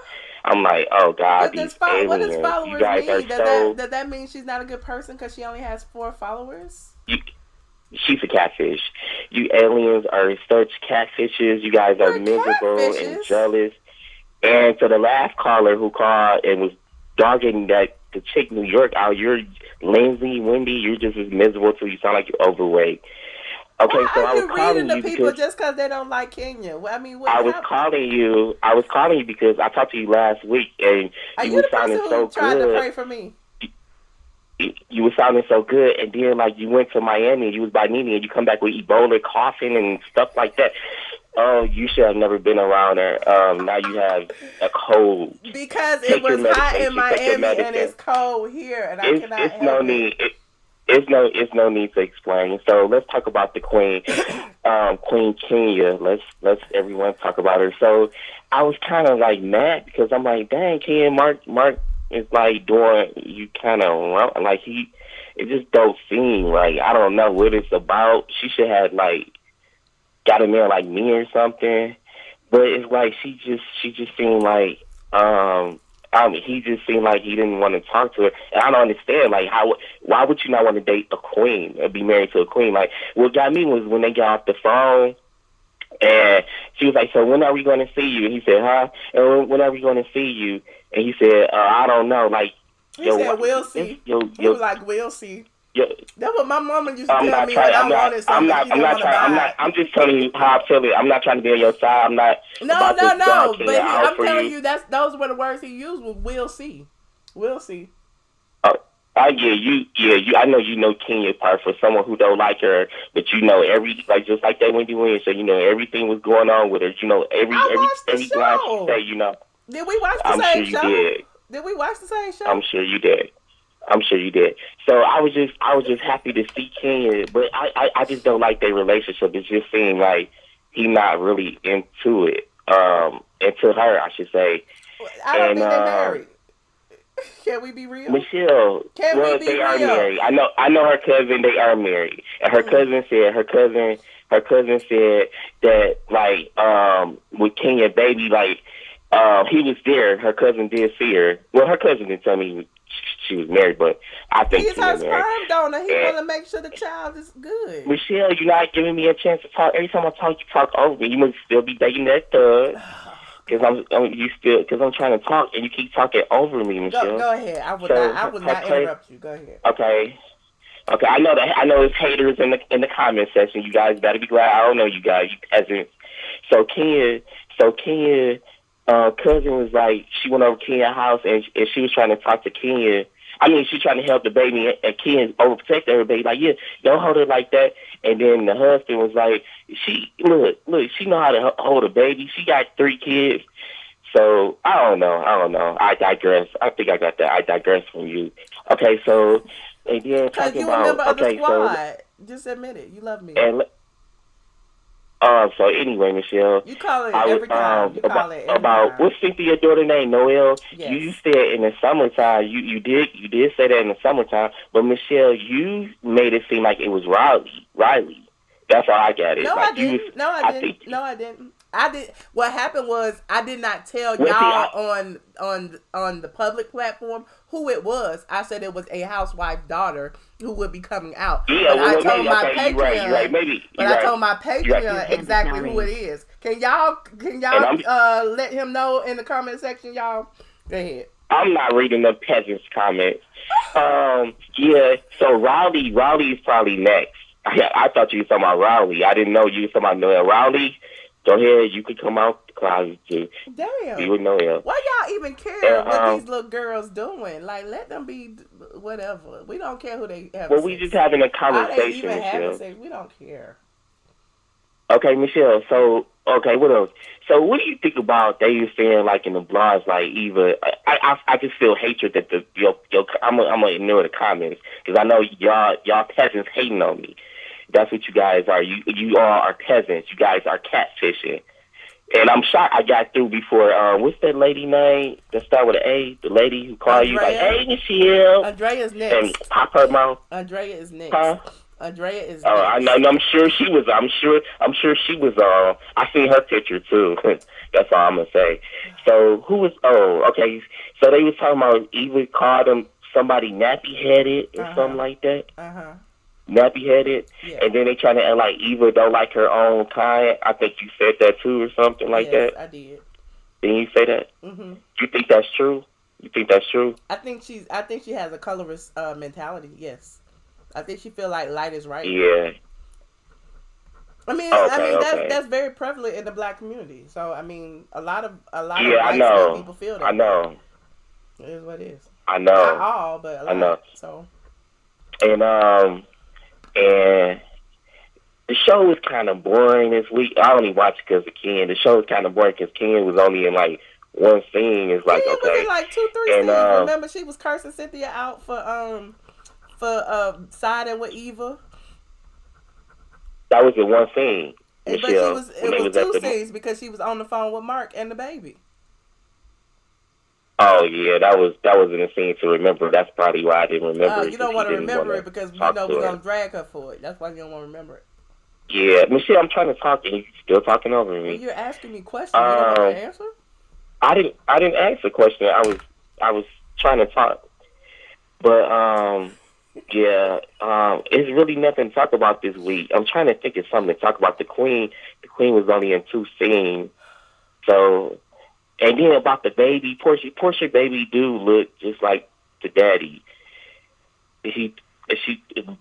I'm like, oh God, these aliens. What does followers you guys mean? are Does that mean she's not a good person because she only has 4 followers? She's a catfish. You aliens are such catfishes. You guys are miserable and jealous. And to the last caller who called and was dogging the chick New York out, you're lazy, Wendy. You're just as miserable till you sound like you're overweight. Okay, why so I was calling you because people just because they don't like Kenya. I mean, I was calling you because I talked to you last week and you were sounding so good. Tried to pray for me. You were sounding so good, and then like you went to Miami and you was by Nene and you come back with Ebola, coughing and stuff like that. Oh, you should have never been around her. Now you have a cold. Because it was hot in Miami and it's cold here, and I cannot help it. It's no need to explain. So let's talk about the Queen, Queen Kenya. Let's everyone talk about her. So I was kind of like mad because I'm like, dang, Kenya, Mark is like doing you kind of wrong. Like it just don't seem like, I don't know what it's about. She should have like got a man like me or something. But it's like she just seemed like he just seemed like he didn't want to talk to her. And I don't understand, like, why would you not want to date a queen or be married to a queen? Like, what got me was when they got off the phone, and she was like, so when are we going to see you? And he said, huh? And when are we going to see you? And he said, I don't know. Like, he said, we'll see. He was like, we'll see. That's what my mama used to tell me when I wanted something. I'm just telling you how I feel it. I'm not trying to be on your side. I'm not. No. But I'm telling you, those were the words he used. Was we'll see. We'll see. You. I know you know Kenya part for someone who don't like her, but you know just like that Wendy Williams said, you know everything was going on with her. You know every line she said. You know. Did we watch the same show? Did we watch the same show? I'm sure you did. So I was just happy to see Kenya, but I just don't like their relationship. It just seemed like he not really into it. Into her, I should say. I don't think they're married. Can we be real? Michelle, they are married. I know her cousin, they are married. And her cousin said that like with Kenya baby, like he was there. Her cousin did see her. Well, her cousin didn't tell me she was married, but I think he's her sperm donor. He want to make sure the child is good. Michelle, you're not giving me a chance to talk. Every time I talk, you talk over me. You must still be dating that thug. Because I'm trying to talk and you keep talking over me, Michelle. Go ahead. I would not interrupt you. Go ahead. Okay. I know there's haters in the comment section. You guys better be glad I don't know you guys, you peasants. So Kenya, cousin was like, she went over to Kenya's house and she was trying to talk to Kenya. I mean, she's trying to help the baby, and Kenya overprotected her baby. Like, yeah, don't hold her like that. And then the husband was like, look, she know how to hold a baby. She got 3 kids. So I don't know. I digress. I think I got that. I digress from you. Okay, so and then talking about member of the squad. Just admit it. You love me. And so anyway, Michelle, you call it every time. About what's Cynthia's daughter name? Noelle. Yes. You said in the summertime. You did say that in the summertime. But Michelle, you made it seem like it was Riley. That's how I got it. No, I didn't. No, I didn't. What happened was I did not tell y'all on the public platform who it was. I said it was a housewife daughter who would be coming out. Yeah, I told my Patreon. You're right. Maybe. I told my Patreon exactly who it is. Can y'all let him know in the comment section, y'all? Go ahead. I'm not reading the peasants' comments. Yeah. So Riley is probably next. I thought you were talking about Riley. I didn't know you were talking about Noelle. Riley, go ahead. You could come out the closet too. Damn. You would Noelle. Why y'all even care what these little girls doing? Like, let them be whatever. We don't care who they have. Well, we just having a conversation, Michelle. Michelle. Sex? We don't care. Okay, Michelle. So, okay, what else? So, what do you think about they saying like in the blogs, like Eva? I just feel hatred that I'm gonna ignore the comments because I know y'all peasants hating on me. That's what you guys are. You all are peasants. You guys are catfishing. And I'm shocked I got through before. What's that lady name that start with an A? The lady who called you like, hey, Michelle. Andrea's next. And pop her mouth. Andrea is next. Huh? Andrea is next. I know. I'm sure she was. I'm sure she was. I seen her picture too. That's all I'm gonna say. So who was? Oh, okay. So they was talking about Eva called him somebody nappy headed or something like that. nappy headed, Yeah. and then they trying to act like Eva don't like her own kind. I think you said that too, or something like yes, that. I did. Didn't you say that? Mm-hmm. You think that's true? You think that's true? I think she has a colorist mentality. Yes, I think she feel like light is right. Yeah. I mean, Okay. that's very prevalent in the black community. So I mean, a lot of Yeah, white I know. skinned people feel that. I know. It is what it is. I know. Not all, but a lot. I know. So. And the show was kind of boring this week. I only watched because of Ken. The show was kind of boring because Ken was only in like one scene. It's like, Ken okay. was in like 2-3 scenes. Remember, she was cursing Cynthia out for siding with Eva. That was in one scene. But Michelle, it was 2 scenes because she was on the phone with Mark and the baby. Oh yeah, that was in a scene to remember. That's probably why I didn't remember it. You don't want to remember it because we know we're gonna drag her for it. That's why you don't want to remember it. Yeah, Michelle, I'm trying to talk and you're still talking over me. Well, you're asking me questions. You don't want to answer? I didn't ask a question. I was trying to talk. But yeah, it's really nothing to talk about this week. I'm trying to think of something to talk about. The Queen was only in 2 scenes. So, and then about the baby, Porsha baby do look just like the daddy. She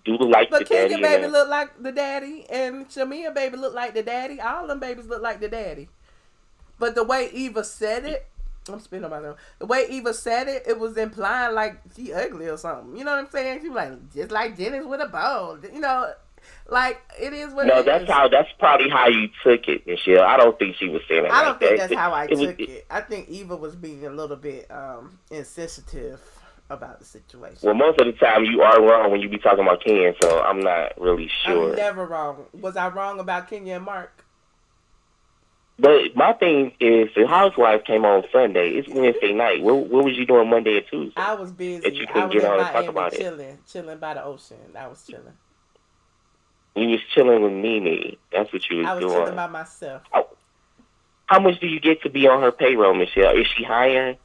do look like the daddy. But Kenya baby look like the daddy, and Shamia baby look like the daddy. All them babies look like the daddy. But the way Eva said it, I'm spitting on myself. The way Eva said it, it was implying like she ugly or something. You know what I'm saying? She was like, just like Dennis with a bow. You know, like it is what it is. No, that's probably how you took it, Michelle. I don't think she was saying it. I don't think that's how I took it. I think Eva was being a little bit insensitive about the situation. Well, most of the time you are wrong when you be talking about Ken, so I'm not really sure. I'm never wrong. Was I wrong about Kenya and Mark? But my thing is, the Housewives came on Sunday. It's Wednesday night. What was you doing Monday or Tuesday? I was busy. That you I couldn't was get in on and talk Miami about chilling by the ocean. I was chilling. You was chilling with Nene. That's what you was doing. I was chilling by myself. How much do you get to be on her payroll, Michelle? Is she hiring?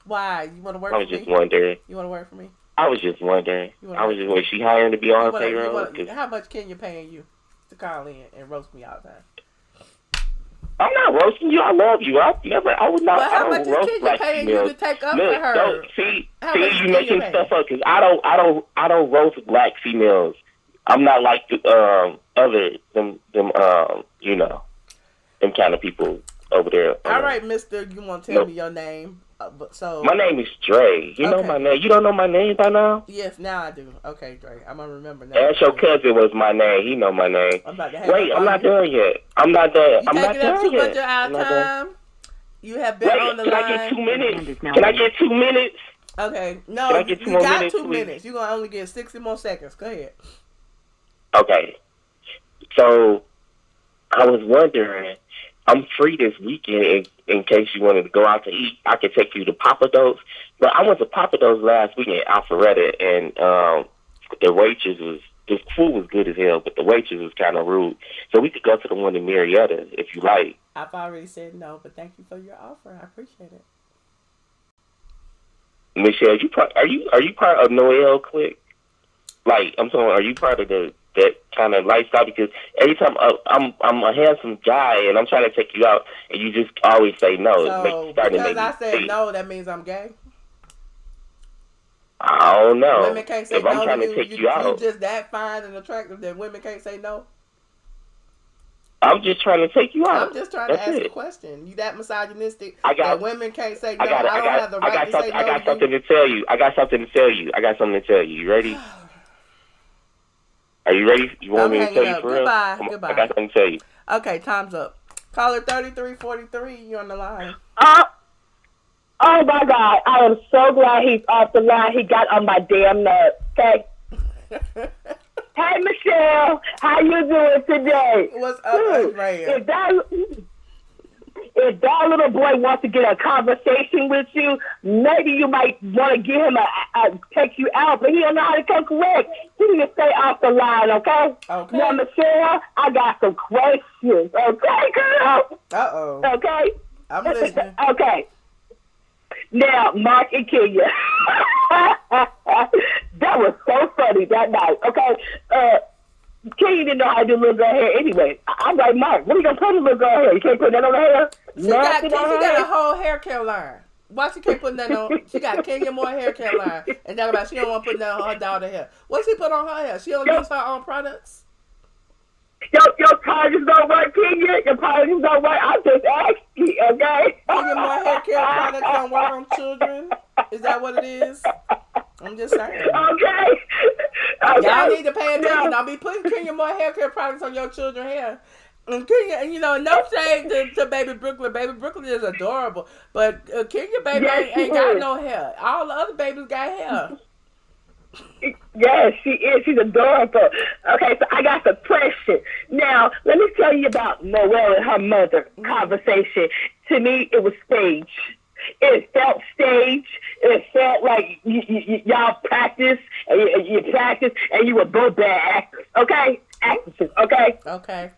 Why? You want to work for me? I was just wondering. You want to work for me? I was just wondering. Was she hiring to be on her payroll? How much Kenya paying you to call in and roast me all the time? I'm not roasting you. I love you. I would not. But how much is roast Kenya black paying females. you to take up for her? See, you making stuff up because I don't roast black females. I'm not like the them kind of people over there. All right, Mister, you want to tell me your name? My name is Dre. You know my name. You don't know my name by now? Yes, now I do. Okay, Dre. I'm gonna remember now. Ask your cousin was my name. He know my name. I'm about to Wait, I'm not done yet. I'm not done. I'm not done yet. You taking up too much of our time. You have been on the line. Can I get 2 minutes? Can I get 2 minutes? Okay. No, you got 2 minutes. You're gonna only get 60 more seconds. Go ahead. Okay. So I was wondering. I'm free this weekend in case you wanted to go out to eat. I could take you to Papados. But I went to Papados last week in Alpharetta, and the food was good as hell, but the waitress was kind of rude. So we could go to the one in Marietta if you like. I've already said no, but thank you for your offer. I appreciate it. Michelle, are you part of Noelle clique? Like, I'm saying, are you part of that kind of lifestyle? Because every time I'm a handsome guy and I'm trying to take you out, and you just always say no. So because I said no, that means I'm gay. I don't know. Women can't say if no. I'm trying to take you out, you just that fine and attractive that women can't say no. I'm just trying to take you out. I'm just trying to ask a question. You that misogynistic that women can't say no? I don't have the right to say no. I got something to tell you. I got something to tell you. You ready? Are you ready? You want me to tell you for real? Goodbye. I got something to tell you. Okay, time's up. Caller 3343, you on the line. Oh my God! I am so glad he's off the line. He got on my damn nerves. Okay. Hey Michelle, how you doing today? What's up, Raya? If that little boy wants to get a conversation with you, maybe you might want to get him take you out, but he don't know how to come correct. You need to stay off the line, okay? Okay. Now, Michelle, I got some questions, okay, girl? Uh-oh. Okay? I'm listening. Okay. Now, Mark and Kenya. That was so funny that night. Okay, Kenya didn't know how to do little girl hair anyway. I'm like, Mark, what are you gonna put in little girl hair? You can't put that on her hair. She got a whole hair care line. Why she can't put nothing on? She got Kenya Moore hair care line, and talk about she don't want to put nothing on her daughter hair. What she put on her hair? She don't use her own products. Your products don't work, Kenya. Your products don't work. I'm just asking, okay? Kenya Moore hair care products don't work on children. Is that what it is? I'm just saying. Okay. Y'all need to pay attention. Don't be putting Kenya Moore hair care products on your children's hair. And Kenya, you know, no shade to Baby Brooklyn. Baby Brooklyn is adorable, but Kenya baby ain't got no hair. All the other babies got hair. Yes, she is. She's adorable. Okay, so I got the question. Now, let me tell you about Noelle and her mother conversation. To me, it was staged. It felt staged. It felt like y'all practiced, and you practiced, and you were both bad actors. Okay? Actresses, okay? Okay.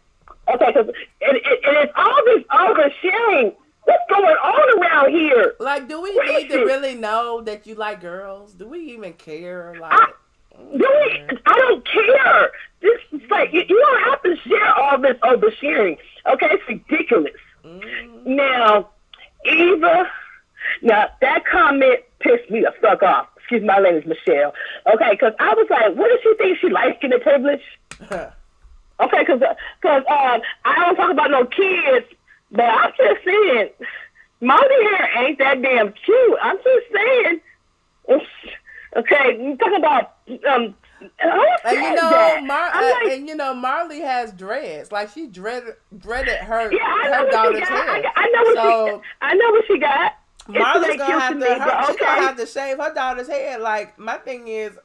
Okay, and it's all this oversharing. What's going on around here? Like, do we need to really know that you like girls? Do we even care? Like, I don't care. This is like, you don't have to share all this oversharing. Okay, it's ridiculous. Now, Eva, that comment pissed me the fuck off. Excuse me, my name is Michelle. Okay, because I was like, what does she think? She light-skinned and privileged? Okay, because I don't talk about no kids, but I'm just saying, Molly hair ain't that damn cute. I'm just saying. Okay, you talking about and you know, Marley has dreads. Like she dreaded her daughter's hair. I know what she got. Marley's gonna have to shave her daughter's hair. Like my thing is,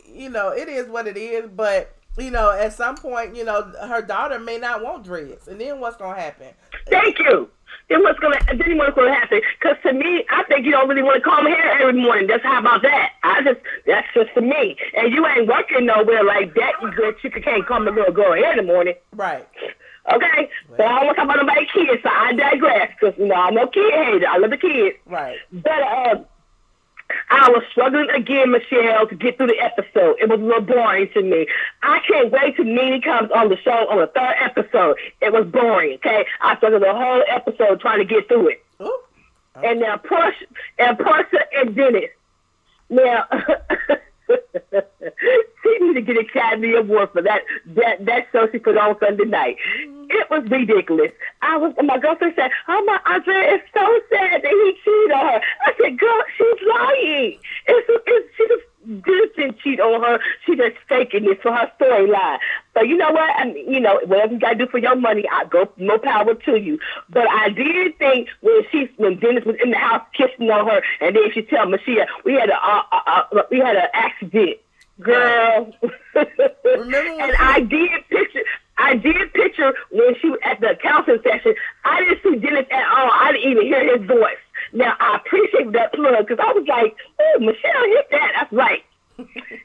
you know, it is what it is, but. You know, at some point, you know, her daughter may not want dreads, and then what's gonna happen? Thank you. Then what's gonna happen? Because to me, I think you don't really want to comb hair every morning. How about that? That's just for me. And you ain't working nowhere like that. You can't comb the little girl hair in the morning. Right. Okay. Well, but I don't want to talk about nobody's kids, so I digress. Because you know I'm no kid hater. I love the kids. Right. But I was struggling again, Michelle, to get through the episode. It was a little boring to me. I can't wait till Nene comes on the show on the third episode. It was boring, okay? I struggled the whole episode trying to get through it. Ooh. Okay. And now Porsha and Dennis. Now, she need to get an Academy Award for that show she put on Sunday night. It was ridiculous. My girlfriend said, "Oh my, Andrea, it's so sad that he cheated on her." I said, "Girl, she's lying. She just didn't cheat on her. She just faking this for her storyline." But you know what? You know, whatever you gotta do for your money, I go more power to you. But I did think when Dennis was in the house kissing on her, and then she tell Michelle, we had an accident, girl. Remember and I did picture when she was at the counseling session. I didn't see Dennis at all. I didn't even hear his voice. Now, I appreciate that plug because I was like, oh, Michelle hit that. That's right.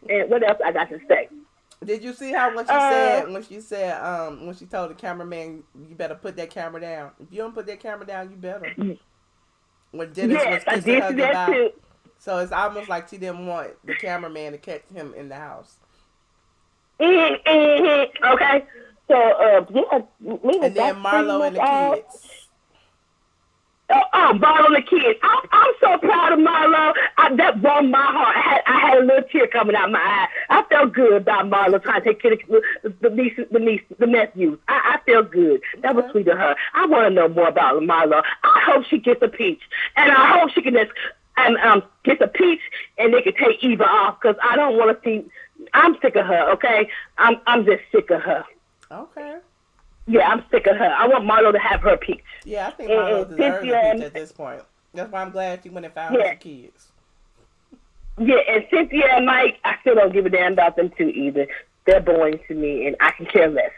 And what else I got to say? Did you see how when she told the cameraman, you better put that camera down. If you don't put that camera down, you better. When Dennis was kissing her goodbye. Too. So it's almost like she didn't want the cameraman to catch him in the house. Okay. So, and then Marlo and the kids. Marlo and the kids. I'm so proud of Marlo. That warmed my heart. I had a little tear coming out my eye. I felt good about Marlo trying to take care of the nephews. I felt good. That was sweet of her. I want to know more about Marlo. I hope she gets a peach. And I hope she can just get a peach and they can take Eva off because I don't want to see. I'm sick of her, okay? I'm just sick of her. Okay. Yeah, I'm sick of her. I want Marlo to have her peach. Yeah, I think Marlo deserves a peach at this point. That's why I'm glad she went and found her kids. Yeah, and Cynthia and Mike, I still don't give a damn about them two either. They're boring to me, and I can care less.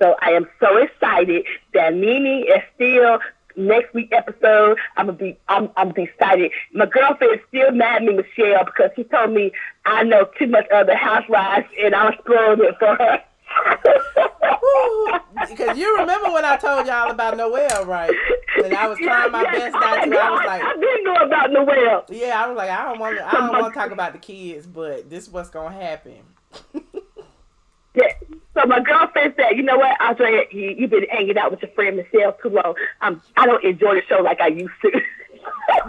So I am so excited that Nene is still next week episode. I'm be excited. My girlfriend is still mad at me, Michelle, because she told me I know too much of the Housewives, and I'm spoiling it for her. Because you remember when I told y'all about Noelle, right? And I was trying my best not to. I was like, I didn't know about Noel. yeah, I was like, I don't want to talk about the kids, but this is what's gonna happen. Yeah. So my girlfriend said, you know what, Andrea, you've been hanging out with your friend Michelle too long. I don't enjoy the show like I used to.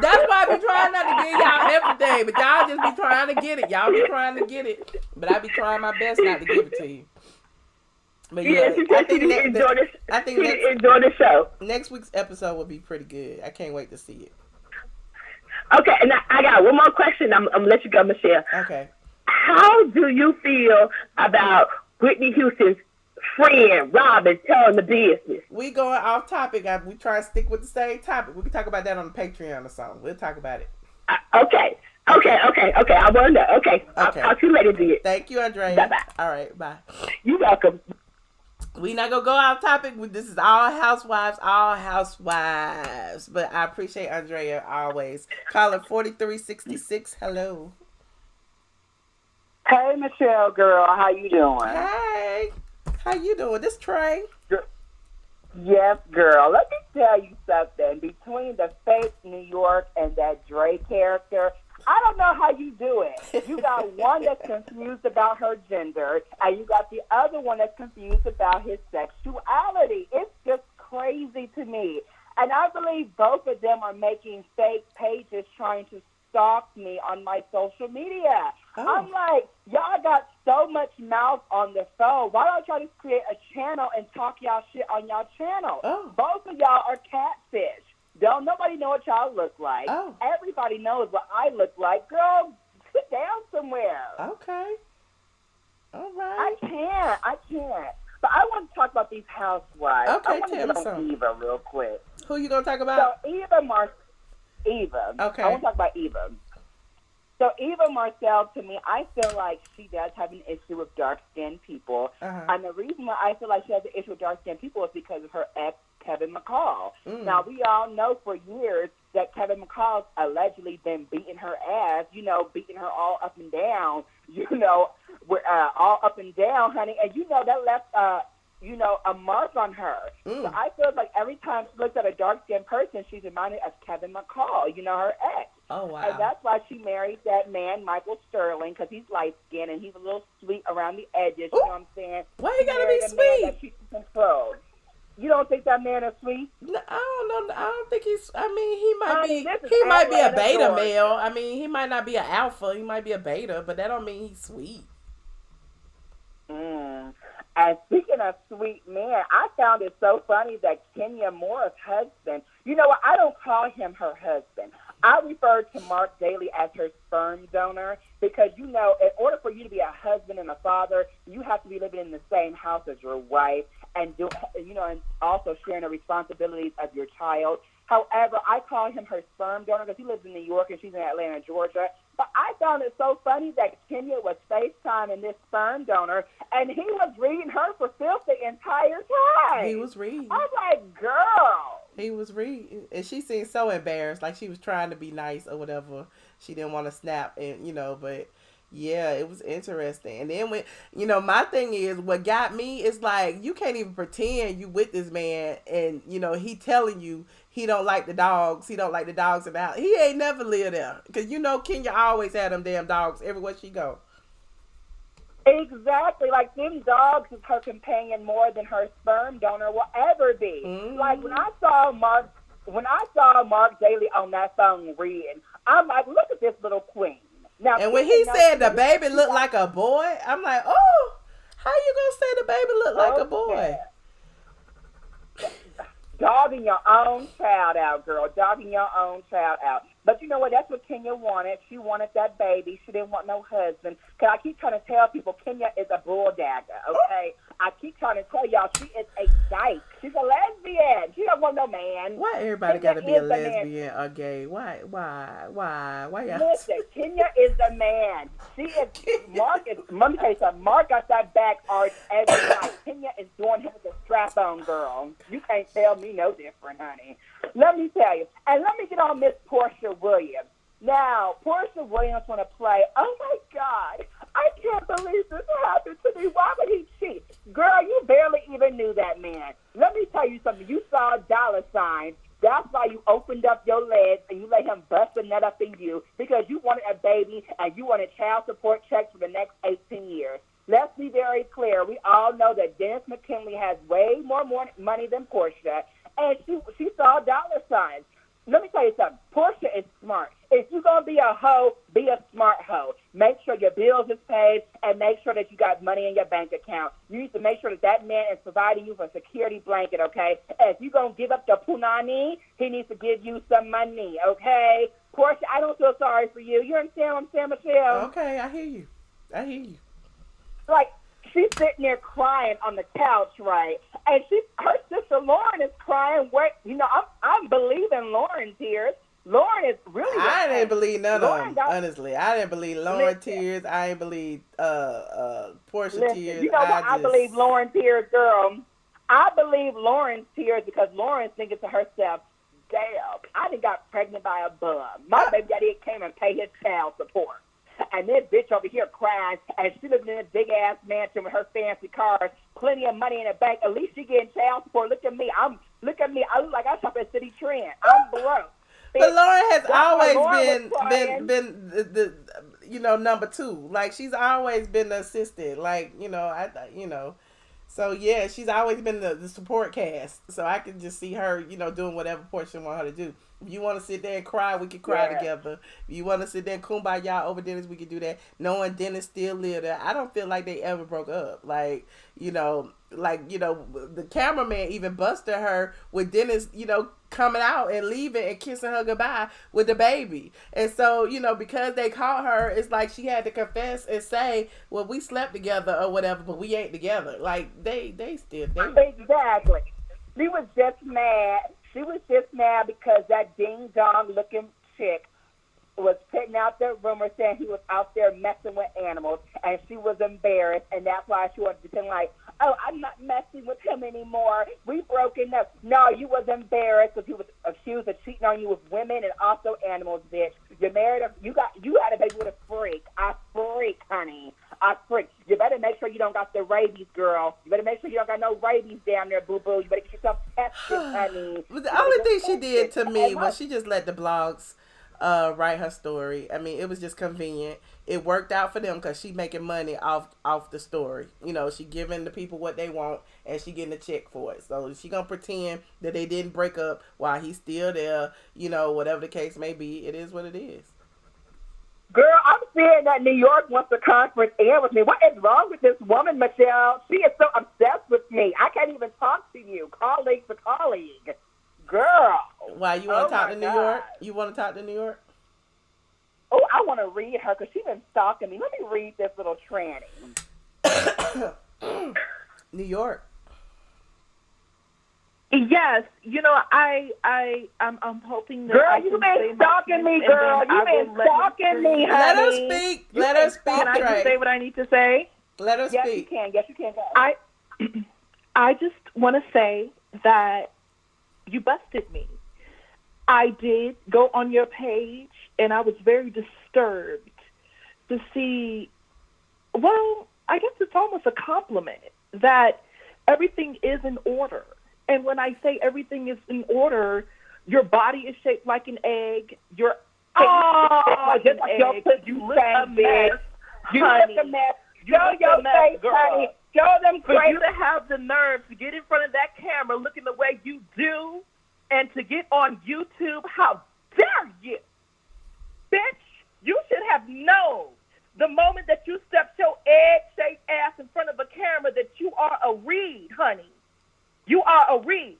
That's why I be trying not to give y'all everything, but y'all just be trying to get it. Y'all be trying to get it, but I be trying my best not to give it to you. But yeah, I think enjoy the show. Next week's episode will be pretty good. I can't wait to see it. Okay, and I got one more question. I'm gonna let you go, Michelle. Okay. How do you feel about Whitney Houston's friend Robin telling the business? We going off topic. We try to stick with the same topic. We can talk about that on the Patreon or something. We'll talk about it. Okay. I want to know. Okay. I'll talk to you later, dear. Thank you, Andrea. Bye-bye. All right, bye. You're welcome. We not going to go off topic. This is all housewives. But I appreciate Andrea always. Caller 4366. Hello. Hey, Michelle, girl. How you doing? Hey. How you doing? This Trey. Yes, girl. Let me tell you something. Between the fake New York and that Dre character, I don't know how you do it. You got one that's confused about her gender, and you got the other one that's confused about his sexuality. It's just crazy to me. And I believe both of them are making fake pages trying to stalk me on my social media. Oh. I'm like, y'all got so much mouth on the phone. Why don't y'all just create a channel and talk y'all shit on y'all channel? Oh. Both of y'all are catfish. Don't nobody know what y'all look like. Oh. Everybody knows what I look like. Girl, sit down somewhere. Okay. All right. I can't. But I want to talk about these housewives. Okay, I want to get on Eva real quick. Who you going to talk about? So, Eva. Okay. I want to talk about Eva. So, Eva Marcel, to me, I feel like she does have an issue with dark-skinned people. Uh-huh. And the reason why I feel like she has an issue with dark-skinned people is because of her ex, Kevin McCall. Now, we all know for years that Kevin McCall's allegedly been beating her ass, beating her all up and down, all up and down, honey. And, that left, a mark on her. So I feel like every time she looks at a dark-skinned person, she's reminded of Kevin McCall, her ex. Oh, wow. And that's why she married that man, Michael Sterling, because he's light-skinned and he's a little sweet around the edges, you know what I'm saying? Why you got to be sweet? That she can control. You don't think that man is sweet? No, I don't know. I don't think he's. I mean, he might be a beta male. I mean, he might not be an alpha. He might be a beta, but that don't mean he's sweet. And speaking of sweet men, I found it so funny that Kenya Moore's husband. You know what? I don't call him her husband. I refer to Mark Daly as her sperm donor because, in order for you to be a husband and a father, you have to be living in the same house as your wife and and also sharing the responsibilities of your child. However, I call him her sperm donor because he lives in New York and she's in Atlanta, Georgia. But I found it so funny that Kenya was FaceTiming this sperm donor, and he was reading her for filth the entire time. He was reading. I was like, girl. He was reading. And she seemed so embarrassed, like she was trying to be nice or whatever. She didn't want to snap, and but... Yeah, it was interesting. And then when, my thing is, what got me is like, you can't even pretend you with this man and, he telling you he don't like the dogs. He don't like the dogs in the house. He ain't never lived there. Because, Kenya always had them damn dogs everywhere she go. Exactly. Like, them dogs is her companion more than her sperm donor will ever be. Mm-hmm. Like, when I saw Mark Daly on that phone reading, I'm like, look at this little queen. Now, and when he said the baby looked like a boy, I'm like, oh, how you gonna say the baby looked like a boy? Dogging your own child out, girl. Dogging your own child out. But you know what? That's what Kenya wanted. She wanted that baby. She didn't want no husband. Because I keep trying to tell people Kenya is a bull dagger, okay? I keep trying to tell y'all she is a dyke. She's a lesbian. She don't want no man. Why everybody got to be a lesbian or gay? Why y'all? Listen, Kenya is the man. She is, Mark is, let me tell you something. Mark got that back arch every night. Kenya is doing him with a strap-on, girl. You can't tell me no different, honey. Let me tell you. And let me get on Miss Porsha Williams. Now, Porsha Williams want to play. Oh, my God. I can't believe this happened to me. Why would he cheat? Girl, you barely even knew that man. Let me tell you something. You saw $. That's why you opened up your legs and you let him bust a nut up in you because you wanted a baby and you wanted child support checks for the next 18 years. Let's be very clear. We all know that Dennis McKinley has way more money than Porsha, and she saw dollar signs. Let me tell you something. Porsha is smart. If you're going to be a hoe, be a smart hoe. Make sure your bills is paid and make sure that you got money in your bank account. You need to make sure that man is providing you with a security blanket, okay? If you're going to give up the punani, he needs to give you some money, okay? Porsha, I don't feel sorry for you. You understand what I'm saying, Michelle? Okay, I hear you. Like, she's sitting there crying on the couch, right? And her sister Lauren is crying. I'm believing Lauren's tears. Lauren is really. I didn't believe none of them. Honestly, I didn't believe Lauren tears. I didn't believe Porsha tears. You know what? I believe Lauren tears, girl. I believe Lauren's tears because Lauren's thinking to herself, "Damn, I done got pregnant by a bum. My baby daddy came and paid his child support." And this bitch over here crying, and she living in a big-ass mansion with her fancy cars, plenty of money in the bank. At least she getting child support. Look at me. I look like I shop at City Trend. I'm broke. But Lauren has always been the number two. Like, she's always been the assistant. Like, So, yeah, she's always been the support cast. So I can just see her, doing whatever Porsha want her to do. If you want to sit there and cry, we can cry together. If you want to sit there and kumbaya over Dennis, we can do that. Knowing Dennis still live there, I don't feel like they ever broke up. The cameraman even busted her with Dennis, coming out and leaving and kissing her goodbye with the baby. And so, because they caught her, it's like she had to confess and say, well, we slept together or whatever, but we ain't together. Like, they still. Exactly. She was just mad. She was just mad because that ding-dong looking chick was putting out the rumor saying he was out there messing with animals, and she was embarrassed, and that's why she wanted to pretend like, oh, I'm not messing with him anymore. We broken up. No, you was embarrassed because he was accused of cheating on you with women and also animals, bitch. You married a, you had a baby with a freak. A freak, honey. A freak. You better make sure you don't got the rabies, girl. You better make sure you don't got no rabies down there, boo-boo. You better get yourself tested, honey. But the only thing she did to me was she just let the blogs write her story. I mean, it was just convenient. It worked out for them because she making money off the story. She giving the people what they want and she getting a check for it. So she gonna pretend that they didn't break up while he's still there. Whatever the case may be, it is what it is. Girl, I'm saying that New York wants to conference air with me. What is wrong with this woman, Michelle? She is so obsessed with me. I can't even talk to you, colleague to colleague. Girl. Why, you want to talk to New York? You want to talk to New York? Oh, I want to read her because she's been stalking me. Let me read this little tranny. New York. Yes, I'm hoping that. Girl, you've been stalking me, girl. You've been stalking me, honey. Let her speak. Let her speak. Can I just say what I need to say? Let her speak. Yes, you can. I just want to say that you busted me. I did go on your page, and I was very disturbed to see, well, I guess it's almost a compliment that everything is in order. And when I say everything is in order, your body is shaped like an egg. Your just like your you look a mess. You look a mess. Show your face, honey. Show them for you to have the nerve to get in front of that camera looking the way you do and to get on YouTube, how dare you? Bitch, you should have known the moment that you stepped your egg-shaped ass in front of a camera that you are a reed, honey. You are a reed.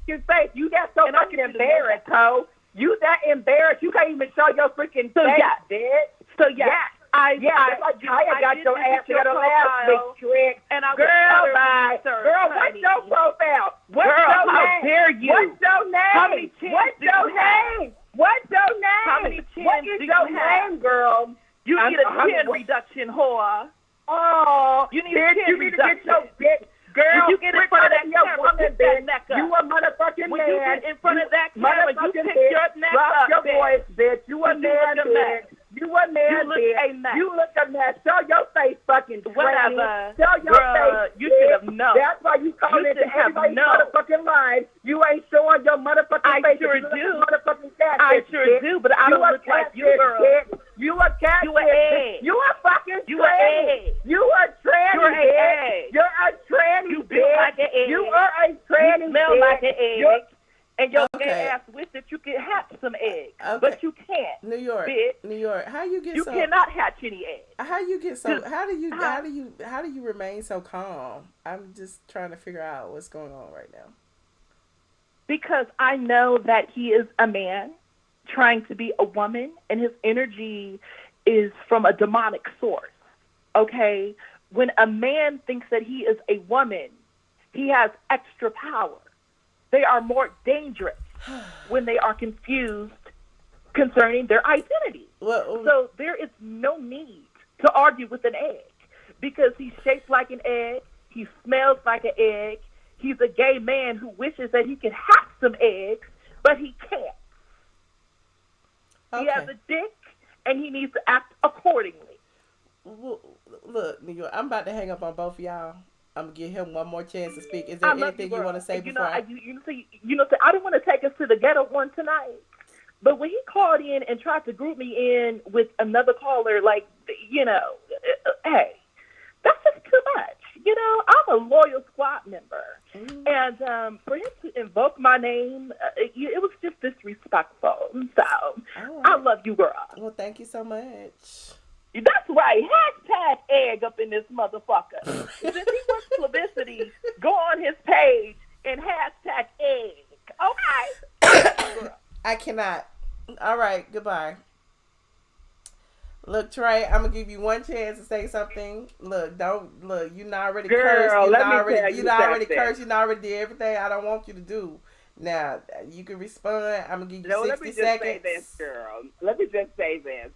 Your face, you got so fucking embarrassed, ho. You that embarrassed, you can't even show your freaking face, bitch. So, yeah. I like Kaya got your ass to the last big trick. And I girl, what's your profile? What's your name? How dare you? What's your name? How many chins What's your name? What's your name? How many chins what is your name, girl? You need a chin reduction, whore. Oh, you need a chin reduction. Get your bitch. Girl, you get in front of that camera, woman, that neck up. You a motherfucking when man. You get in front of that camera, you pick your neck Drop up, your bitch. voice, bitch. You a man, bitch. You a man, You look a mess. You look a mess. Show your face, fucking Whatever. Show your Girl, face. you should have known. That's why you call You into should have everybody's known. motherfucking lives. You ain't showing your motherfucking I face. sure You look like do. a motherfucking catfish, I sure bitch. do, but I don't look like you, girl. Bitch. You a catfish. You a egg. You a fucking You a tranny. egg. You a tranny, You're a bitch. egg. You're a tranny, You bitch. built like an egg. You are a tranny, You smell bitch. like an egg. You're- And your Okay. gay ass wish that you could hatch some eggs, Okay. but you can't. New York, bitch. New York. How you get You so? cannot hatch any eggs. How you get so? Just- How do you remain so calm? I'm just trying to figure out what's going on right now. Because I know that he is a man trying to be a woman, and his energy is from a demonic source. Okay? When a man thinks that he is a woman, he has extra power. They are more dangerous when they are confused concerning their identity. Well, So there is no need to argue with an egg because he's shaped like an egg. He smells like an egg. He's a gay man who wishes that he could hatch some eggs, but he can't. okay. He has a dick, and he needs to act accordingly. Well, look, New York. I'm about to hang up on both of y'all. I'm gonna give him one more chance to speak. Is there I love anything you, you want to say and before? I didn't want to take us to the ghetto one tonight, but when he called in and tried to group me in with another caller, like, hey, that's just too much. I'm a loyal squad member, and for him to invoke my name, it was just disrespectful. So right. I love you, girl. Well, thank you so much. That's right. Hashtag egg up in this motherfucker. Since he wants publicity, go on his page and hashtag egg. Okay. I cannot. All right. Goodbye. Look, Trey, I'm gonna give you one chance to say something. Look, you not already cursed. You not already cursed. You not already did everything I don't want you to do. Now you can respond. I'm gonna give you 60 seconds. Let me just say this, girl. Let me just say this.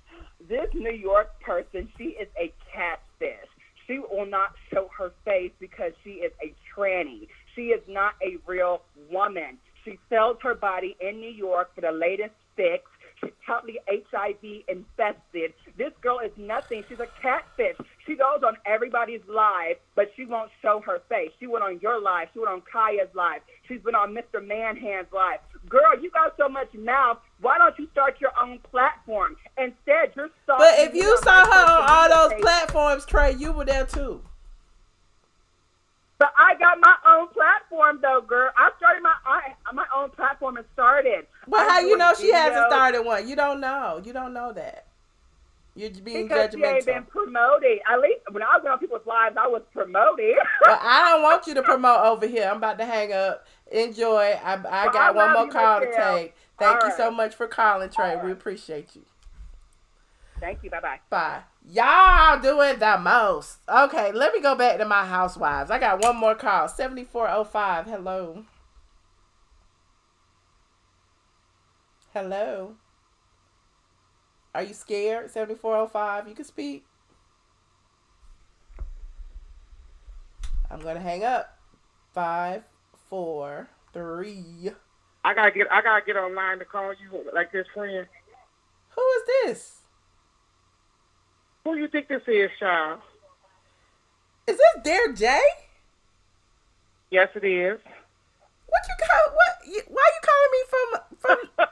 This New York person, she is a catfish. She will not show her face because she is a tranny. She is not a real woman. She sells her body in New York for the latest fix. She's totally HIV infested. This girl is nothing. She's a catfish. She goes on everybody's live, but she won't show her face. She went on your live. She went on Kaya's live. She's been on Mr. Manhand's live. Girl, you got so much mouth. Why don't you start your own platform? Instead, you're stalking. But if you saw her on all those page. platforms, Trey, you were there too. But I got my own platform, though, girl. I started my own platform and started. But how you know she hasn't videos. started one? You don't know. You don't know that. You're being Because she ain't been judgmental. promoted. At least when I was on people's lives, I was promoted. Well, I don't want you to promote over here. I'm about to hang up. Enjoy. I got one more call to take. Thank you so much for calling, Trey. We appreciate you. Thank you. Bye-bye. Bye. Y'all doing the most. Okay, let me go back to my housewives. I got one more call. 7405. Hello. Hello. Are you scared? 7405. You can speak. I'm going to hang up. 5, 4, 3. I gotta get online to call you like this, friend. Who is this? Who you think this is, child? Is this Derek J? Yes, it is. Why you calling me from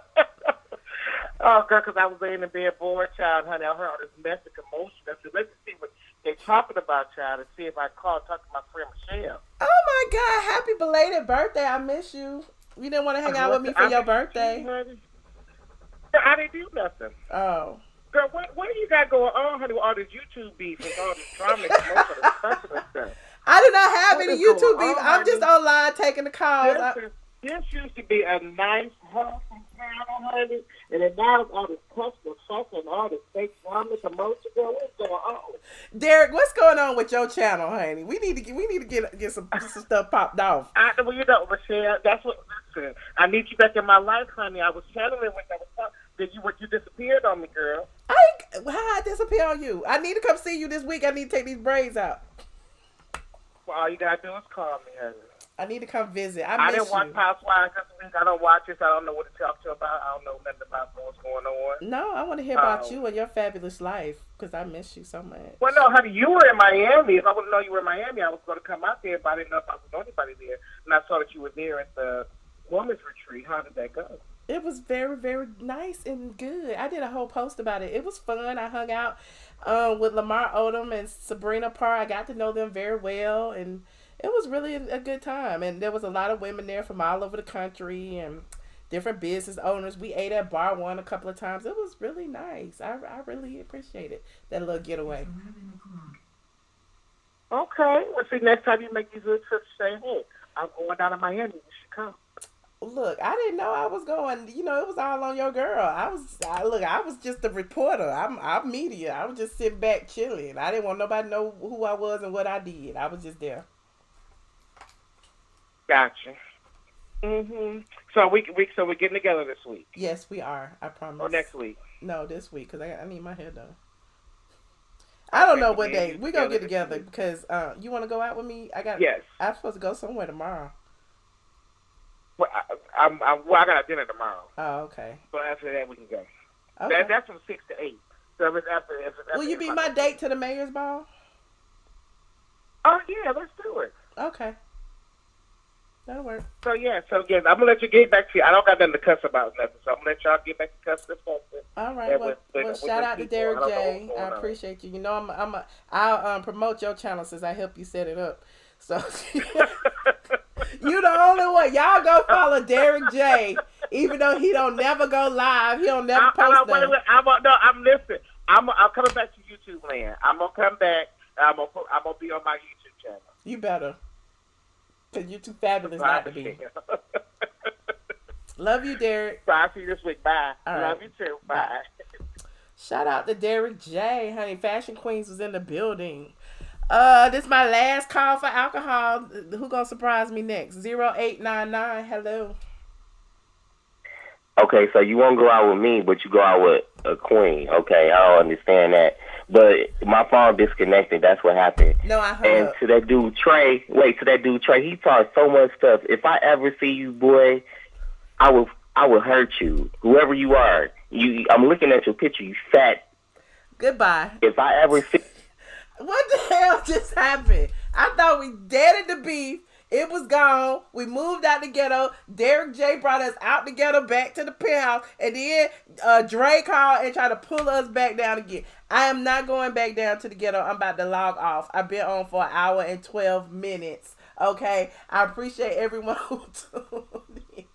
Oh, girl, because I was laying in bed bored, child, honey. I heard all this mess and commotion. I said, let me see what they're talking about, child, and see if I call and talk to my friend Michelle. Oh my God! Happy belated birthday! I miss you. You didn't want to hang out with me for your birthday. I didn't do nothing. Oh. Girl, what do you got going on, honey, with all this YouTube beef and all this drama and commotion and stuff? I do not have What any is YouTube going beef. on, I'm just honey? online taking the calls. This used to be a nice, wholesome channel, honey, and then now it's all this customer fuss and all this fake drama and commotion. Girl, what's going on? Derek, what's going on with your channel, honey? We need to get some stuff popped off. Well, you know, Michelle, that's what. Listen, I need you back in my life, honey. I was channeling with that you disappeared on me, girl. How I disappear on you? I need to come see you this week. I need to take these braids out. Well, all you gotta do is call me, honey. I need to come visit. I miss didn't watch you. Housewives this week. I don't watch it, so I don't know what to talk to you about. I don't know nothing about what's going on. No, I want to hear about you and your fabulous life because I miss you so much. Well, no, honey, you were in Miami. If I would have known you were in Miami, I was going to come out there, but I didn't know if I was know anybody there. And I saw that you were there at the women's retreat. How did that go? It was very, very nice and good. I did a whole post about it. It was fun. I hung out with Lamar Odom and Sabrina Parr. I got to know them very well, and it was really a good time. And there was a lot of women there from all over the country and different business owners. We ate at Bar One a couple of times. It was really nice. I really appreciated that little getaway. Okay. Well, see, next time you make these little trips, say, hey, I'm going down to Miami. You should come. Look, I didn't know I was going. You know, it was all on your girl. I was just a reporter. I'm media. I was just sitting back chilling. I didn't want nobody to know who I was and what I did. I was just there. Gotcha. So we're getting together this week. Yes, we are. I promise. Or next week. No, this week because I need my hair done. I don't know what day we gonna get together because you want to go out with me? Yes. I'm supposed to go somewhere tomorrow. Well, I got a dinner tomorrow. Oh, okay. So after that we can go. Okay. That's from 6 to 8. So if it's after. Will you be my date to the mayor's ball? Oh yeah, let's do it. Okay. That'll work. So I'm gonna let you get back to you. I don't got nothing to cuss about nothing, so I'm gonna let y'all get back to cuss this something. All right. Well, shout out to Derek J. I appreciate you. You know, I'll promote your channel since I helped you set it up. So you the only one. Y'all go follow Derek J. Even though he don't never go live, he don't never post nothing. I'm listening. I'm coming back to YouTube land. I'm gonna come back. I'm gonna be on my YouTube channel. You better. Because you're too fabulous not to be. Love you, Derek. Bye. See you this week. Bye. All Love right. you too. Bye. Shout out to Derek J. Honey, Fashion Queens was in the building. This is my last call for alcohol. Who gonna surprise me next? 0899. Hello. Okay, so you won't go out with me, but you go out with a queen. Okay, I don't understand that. But my phone disconnected. That's what happened. No, I hung And up. to that dude Trey, he talks so much stuff. If I ever see you, boy, I will hurt you. Whoever you are, I'm looking at your picture. You fat. Goodbye. If I ever see. What the hell just happened? I thought we deaded the beef. It was gone. We moved out the ghetto. Derek J brought us out the ghetto back to the penthouse. And then Dre called and tried to pull us back down again. I am not going back down to the ghetto. I'm about to log off. I've been on for 1 hour and 12 minutes. Okay? I appreciate everyone who tuned in.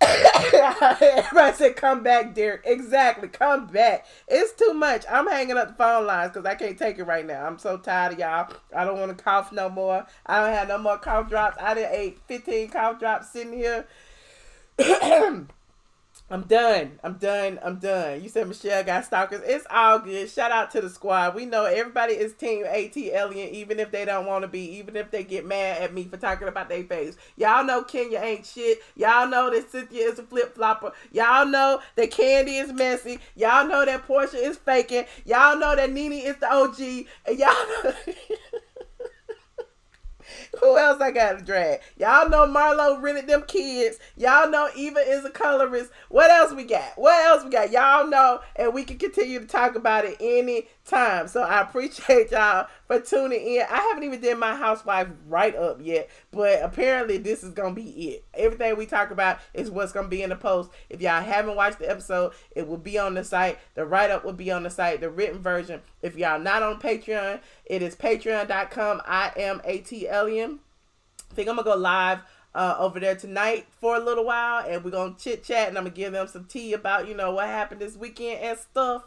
Everybody said, come back, Derek. Exactly. Come back. It's too much. I'm hanging up the phone lines because I can't take it right now. I'm so tired of y'all. I don't want to cough no more. I don't have no more cough drops. I done ate 15 cough drops sitting here. I'm done. You said Michelle got stalkers. It's all good. Shout out to the squad. We know everybody is team ATLien, even if they don't want to be, even if they get mad at me for talking about their face. Y'all know Kenya ain't shit. Y'all know that Cynthia is a flip-flopper. Y'all know that Kandi is messy. Y'all know that Porsha is faking. Y'all know that Nene is the OG. And y'all know... Who else I got to drag? Y'all know Marlo rented them kids. Y'all know Eva is a colorist. What else we got? Y'all know, and we can continue to talk about it any time. So I appreciate y'all for tuning in. I haven't even did my housewife write-up yet, but apparently this is going to be it. Everything we talk about is what's going to be in the post. If y'all haven't watched the episode, it will be on the site. The write-up will be on the site, the written version. If y'all not on Patreon, it is patreon.com. iamATLien. I think I'm going to go live over there tonight for a little while, and we're going to chit-chat, and I'm going to give them some tea about, what happened this weekend and stuff.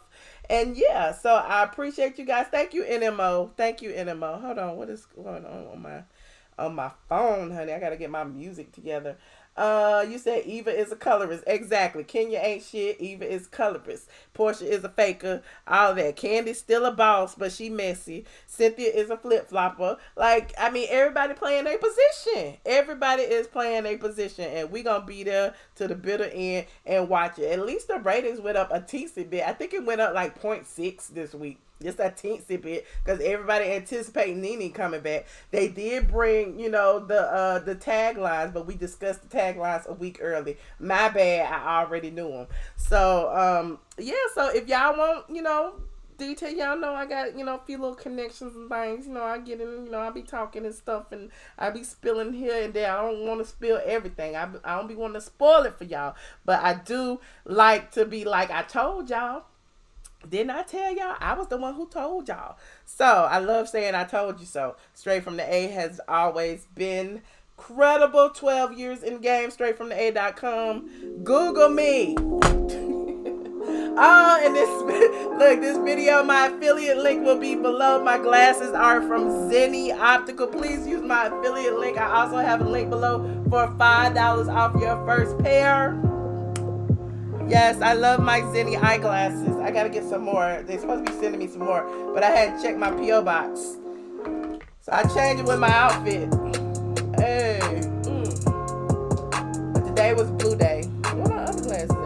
And yeah, so I appreciate you guys. Thank you, NMO. Hold on, what is going on my phone, honey? I got to get my music together. You said Eva is a colorist. Exactly. Kenya ain't shit. Eva is colorist. Porsha is a faker. All that. Kandi's still a boss, but she messy. Cynthia is a flip-flopper. Everybody playing their position. Everybody is playing their position, and we gonna be there to the bitter end and watch it. At least the ratings went up a teensy bit. I think it went up like 0.6 this week. Just a teensy bit, because everybody anticipating NeNe coming back. They did bring, you know, the taglines, but we discussed the taglines a week early. My bad, I already knew them. So, yeah, so if y'all want, you know, detail, y'all know I got, you know, a few little connections and things. You know, I get in, you know, I be talking and stuff, and I be spilling here and there. I don't want to spill everything. I don't be wanting to spoil it for y'all. But I do like to be like, I told y'all. Didn't I tell y'all? I was the one who told y'all. So, I love saying I told you so. Straight from the A has always been credible. 12 years in game. Straight from the A.com. Google me. Oh, and this video, my affiliate link will be below. My glasses are from Zenni Optical. Please use my affiliate link. I also have a link below for $5 off your first pair. Yes, I love my Zenni eyeglasses. I gotta get some more. They're supposed to be sending me some more, but I hadn't checked my P.O. box. So I changed it with my outfit. Hey. But today was blue day. What are my other glasses at?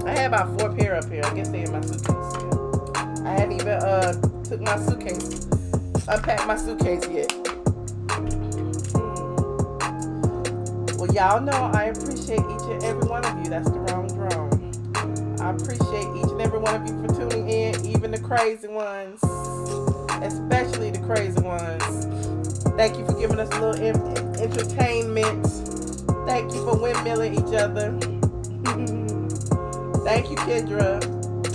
I had about 4 pair up here. I guess they in my suitcase. I hadn't even took my suitcase, unpacked my suitcase yet. Well, y'all know I appreciate each and every one of you. That's the wrong drone. I appreciate each and every one of you for tuning in, even the crazy ones, especially the crazy ones. Thank you for giving us a little entertainment. Thank you for windmilling each other. Thank you, Kendra.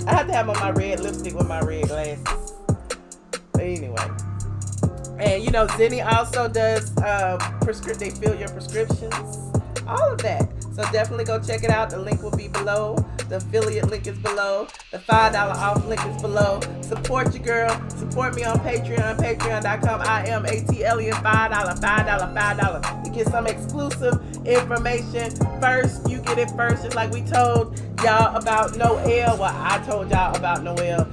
I have to have on my red lipstick with my red glasses. But anyway. And you know, Zenni also does they fill your prescriptions, all of that. So definitely go check it out. The link will be below. The affiliate link is below. The $5 off link is below. Support your girl. Support me on Patreon. Patreon.com. iamATLien. $5. To get some exclusive information first. You get it first, just like we told y'all about Noel. Well, I told y'all about Noel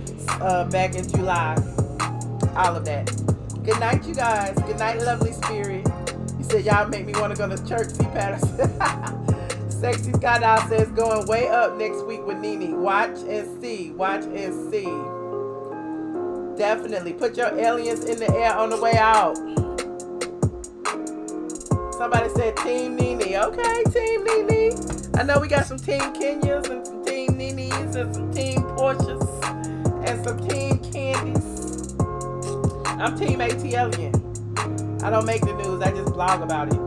back in July. All of that. Good night, you guys. Good night, lovely spirit. You said y'all make me want to go to church, see Patterson. Sexy Skydial says going way up next week with NeNe. Watch and see. Watch and see. Definitely. Put your aliens in the air on the way out. Somebody said Team NeNe. Okay, Team NeNe. I know we got some Team Kenyas and some Team NeNes and some Team Porshas and some Team Kandis. I'm Team ATLien. I don't make the news. I just blog about it.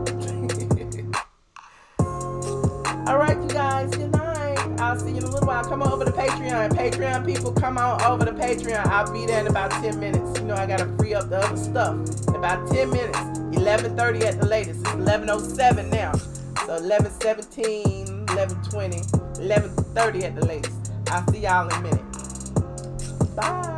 All right, you guys. Good night. I'll see you in a little while. Come on over to Patreon. Patreon people, come on over to Patreon. I'll be there in about 10 minutes. You know I got to free up the other stuff. In about 10 minutes. 11:30 at the latest. It's 11:07 now. So 11:17, 11:20, 11:30 at the latest. I'll see y'all in a minute. Bye.